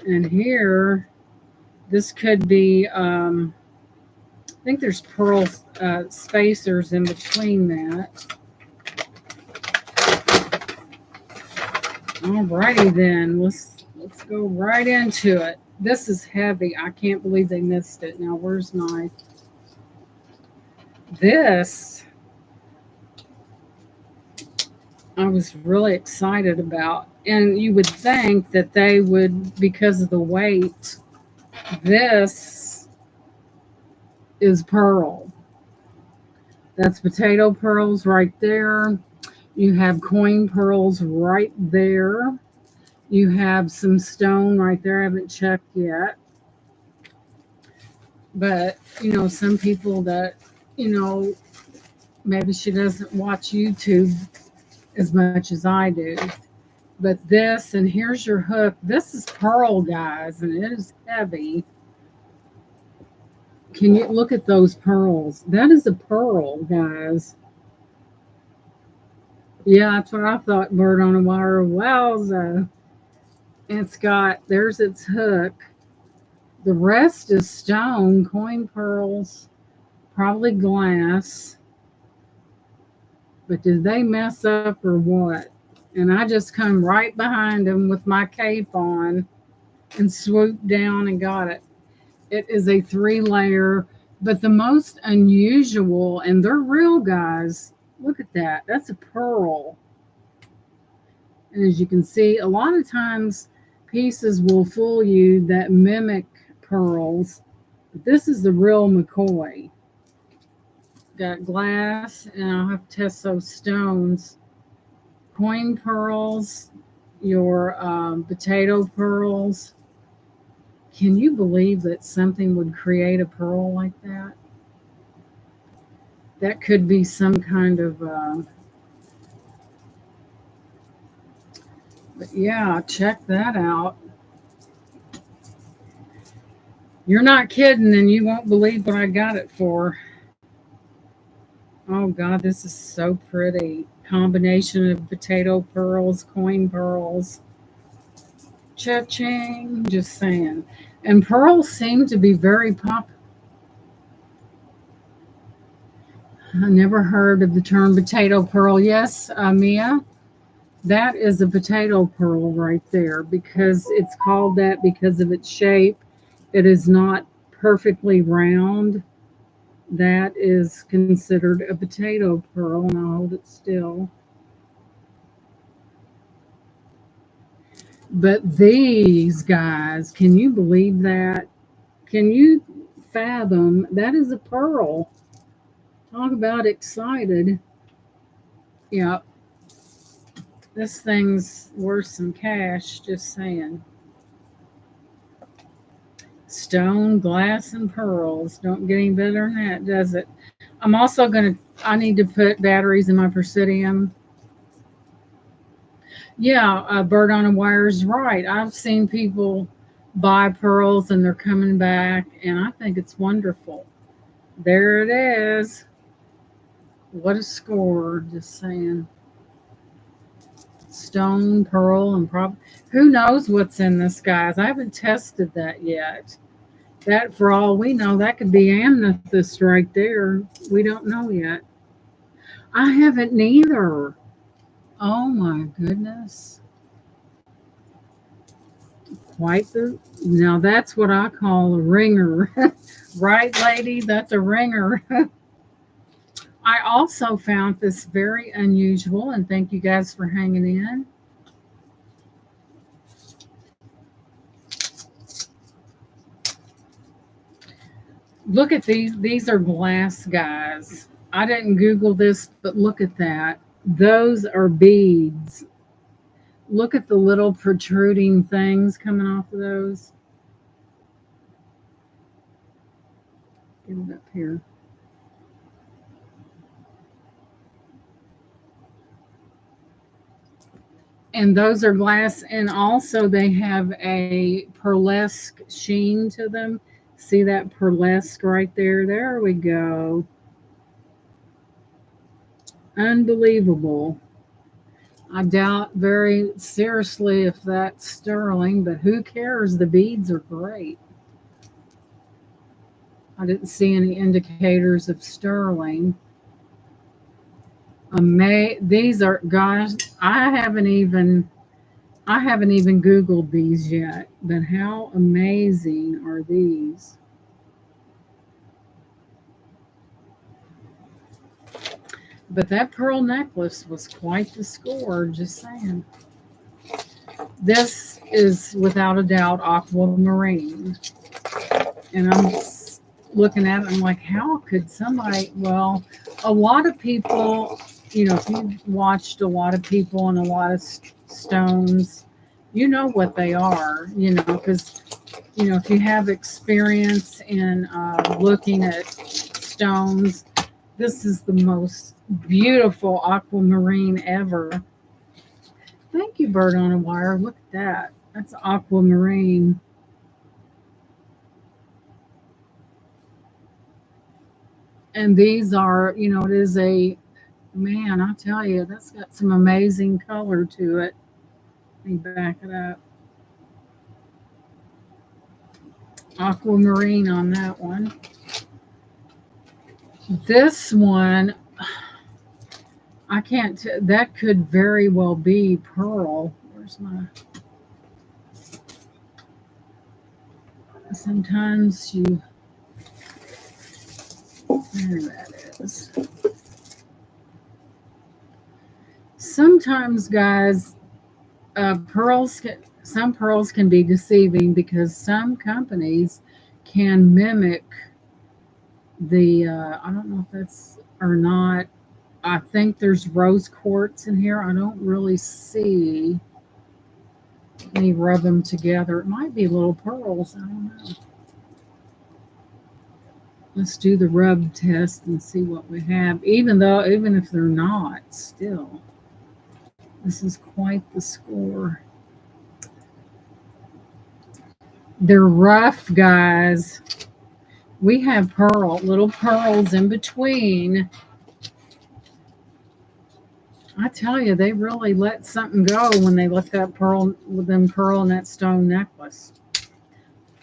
[SPEAKER 1] And here, this could be, I think there's pearl spacers in between that. Alrighty then, let's go right into it. This is heavy. I can't believe they missed it. Now, where's my... This, I was really excited about. And you would think that they would, because of the weight, this is pearl. That's potato pearls right there. You have coin pearls right there. You have some stone right there. I haven't checked yet. But, you know, some people that, you know, maybe she doesn't watch YouTube as much as I do. But this, and here's your hook. This is pearl, guys, and it is heavy. Can you look at those pearls? That is a pearl, guys. Yeah, that's what I thought. Bird on a wire. Wowza. It's got, there's its hook. The rest is stone, coin pearls, probably glass. But did they mess up or what? And I just come right behind them with my cape on and swooped down and got it. It is a 3-layer, but the most unusual, and they're real, guys. Look at that. That's a pearl. And as you can see, a lot of times pieces will fool you that mimic pearls. But this is the real McCoy. Got glass, and I'll have to test those stones. Coin pearls, your potato pearls. Can you believe that something would create a pearl like that? That could be some kind of, but yeah, check that out. You're not kidding, and you won't believe what I got it for. Oh God, this is so pretty. Combination of potato pearls, coin pearls. Cha-ching, just saying. And pearls seem to be very popular. I never heard of the term potato pearl. Yes, Mia, that is a potato pearl right there, because it's called that because of its shape. It is not perfectly round. That is considered a potato pearl, and I'll hold it still. But these guys, can you believe that? Can you fathom that is a pearl? Talk about excited. Yeah, this thing's worth some cash, just saying. Stone, glass, and pearls. Don't get any better than that, does it? I'm also going to, I need to put batteries in my Presidium. Yeah, Bird on a Wire is right. I've seen people buy pearls and they're coming back, and I think it's wonderful. There it is. What a score. Just saying. Stone, pearl, and who knows what's in this, guys? I haven't tested that yet. That, for all we know, that could be amethyst right there. We don't know yet. I haven't neither. Oh my goodness. Quite the, now that's what I call a ringer. Right, lady? That's a ringer. I also found this very unusual, and thank you guys for hanging in. Look at these. These are glass, guys. I didn't Google this, but look at that. Those are beads. Look at the little protruding things coming off of those. Get it up here. And those are glass, and also they have a pearlesque sheen to them. See that pearlesque right there? There we go. Unbelievable. I doubt very seriously if that's sterling, but who cares? The beads are great. I didn't see any indicators of sterling. These are, guys, I haven't even Googled these yet, but how amazing are these? But that pearl necklace was quite the score, just saying. This is without a doubt aquamarine. And I'm looking at it, I'm like, how could somebody, well, a lot of people, if you've watched a lot of people and a lot of stones, you know what they are, because, if you have experience in looking at stones, this is the most beautiful aquamarine ever. Thank you, Bird on a Wire. Look at that. That's aquamarine. And these are, it is a, man, I tell you, that's got some amazing color to it. Let me back it up. Aquamarine on that one. This one, I can't, that could very well be pearl. Where's my, sometimes you, there that is. Sometimes, guys, some pearls can be deceiving because some companies can mimic the, I don't know if that's or not. I think there's rose quartz in here. I don't really see. Let me rub them together. It might be little pearls. I don't know. Let's do the rub test and see what we have. Even if they're not, still, this is quite the score. They're rough, guys. We have little pearls in between. I tell you, they really let something go when they let that pearl in that stone necklace.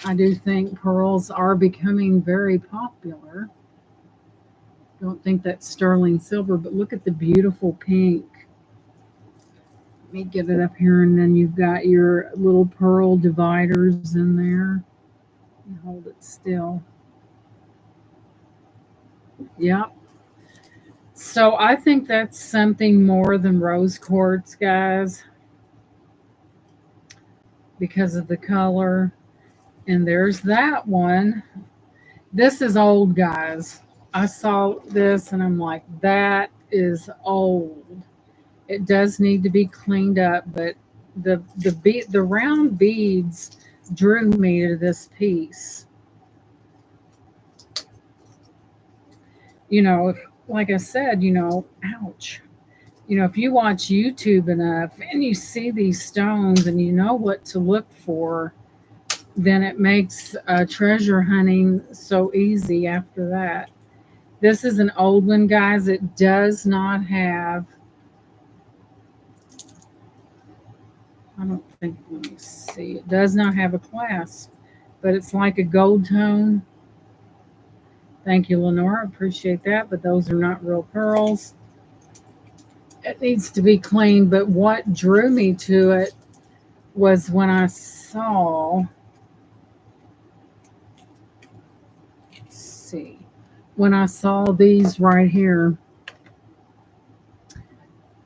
[SPEAKER 1] I do think pearls are becoming very popular. Don't think that's sterling silver, but look at the beautiful pink. Let me get it up here, and then you've got your little pearl dividers in there. You hold it still. Yep. So I think that's something more than rose quartz, guys, because of the color. And there's that one. This is old, guys. I saw this and I'm like, that is old. It does need to be cleaned up, but the round beads drew me to this piece. You know, if, like I said, ouch. If you watch YouTube enough and you see these stones and you know what to look for, then it makes treasure hunting so easy after that. This is an old one, guys. It does not have, I don't think, let me see, it does not have a clasp, but it's like a gold tone. Thank you, Lenora. Appreciate that. But those are not real pearls. It needs to be cleaned. But what drew me to it was when I saw, let's see, when I saw these right here.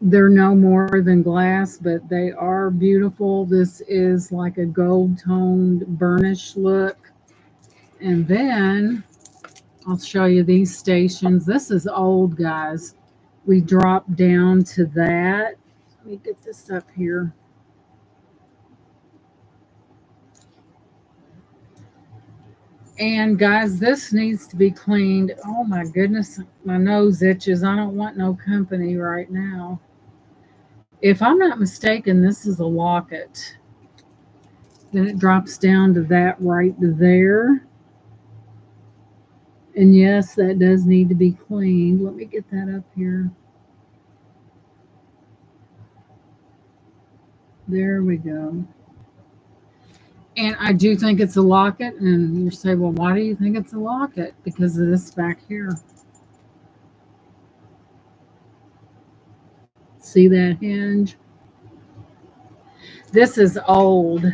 [SPEAKER 1] They're no more than glass, but they are beautiful. This is like a gold toned burnish look. And then I'll show you these stations. This is old, guys. We dropped down to that. Let me get this up here. And guys, this needs to be cleaned. Oh my goodness, my nose itches. I don't want no company right now. If I'm not mistaken, this is a locket. Then it drops down to that right there. And yes, that does need to be cleaned. Let me get that up here. There we go. And I do think it's a locket. And you say, well, why do you think it's a locket? Because of this back here. See that hinge? This is old.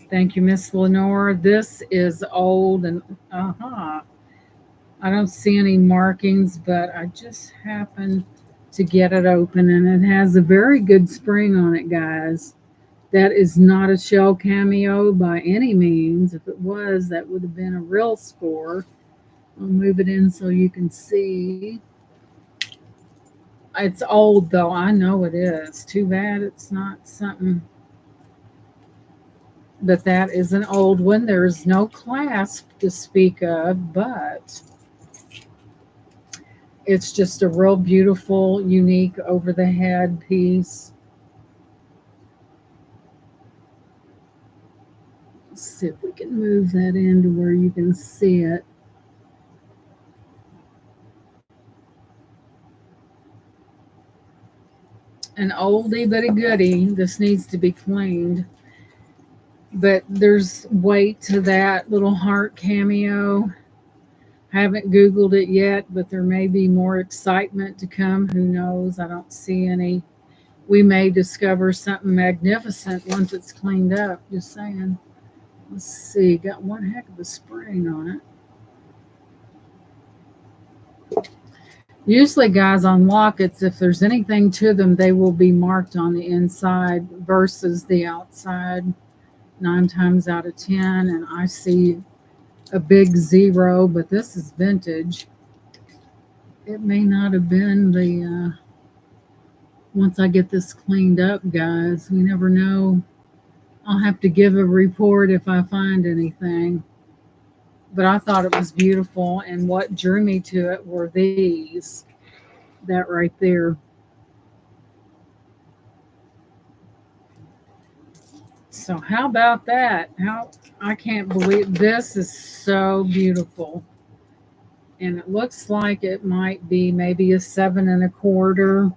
[SPEAKER 1] Thank you, Miss Lenore. This is old and I don't see any markings, but I just happened to get it open and it has a very good spring on it, guys. That is not a shell cameo by any means. If it was, that would have been a real score. I'll move it in so you can see. It's old though, I know it is. Too bad it's not something. But that is an old one. There's no clasp to speak of, but it's just a real beautiful, unique over the head piece. Let's see if we can move that into where you can see it. An oldie but a goodie. This needs to be cleaned. But there's weight to that little heart cameo. Haven't Googled it yet, but there may be more excitement to come. Who knows? I don't see any. We may discover something magnificent once it's cleaned up. Just saying. Let's see. Got one heck of a spring on it. Usually, guys, on lockets, if there's anything to them, they will be marked on the inside versus the outside 9 times out of 10. And I see a big 0, but this is vintage. It may not have been the, once I get this cleaned up, guys, we never know. I'll have to give a report if I find anything. But I thought it was beautiful, and what drew me to it were these. That right there. So how about that? I can't believe this is so beautiful. And it looks like it might be maybe a 7 1/4.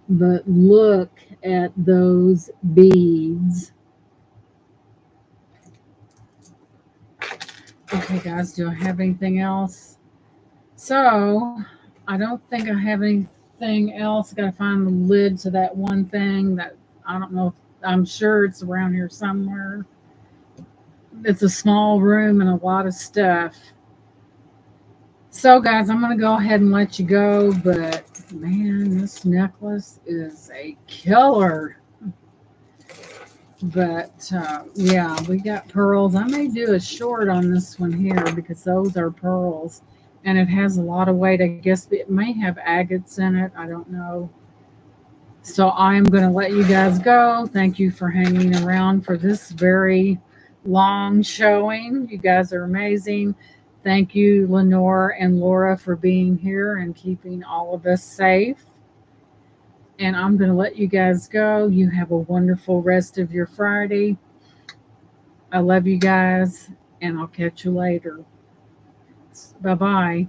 [SPEAKER 1] But look at those beads. Okay, guys, do I have anything else? So, I don't think I have anything else. Got to find the lid to that one thing that I don't know. I'm sure it's around here somewhere. It's a small room and a lot of stuff. So, guys, I'm going to go ahead and let you go. But, man, this necklace is a killer. But, yeah, we got pearls. I may do a short on this one here because those are pearls. And it has a lot of weight. I guess it may have agates in it. I don't know. So I'm going to let you guys go. Thank you for hanging around for this very long showing. You guys are amazing. Thank you, Lenore and Laura, for being here and keeping all of us safe. And I'm going to let you guys go. You have a wonderful rest of your Friday. I love you guys, and I'll catch you later. Bye bye.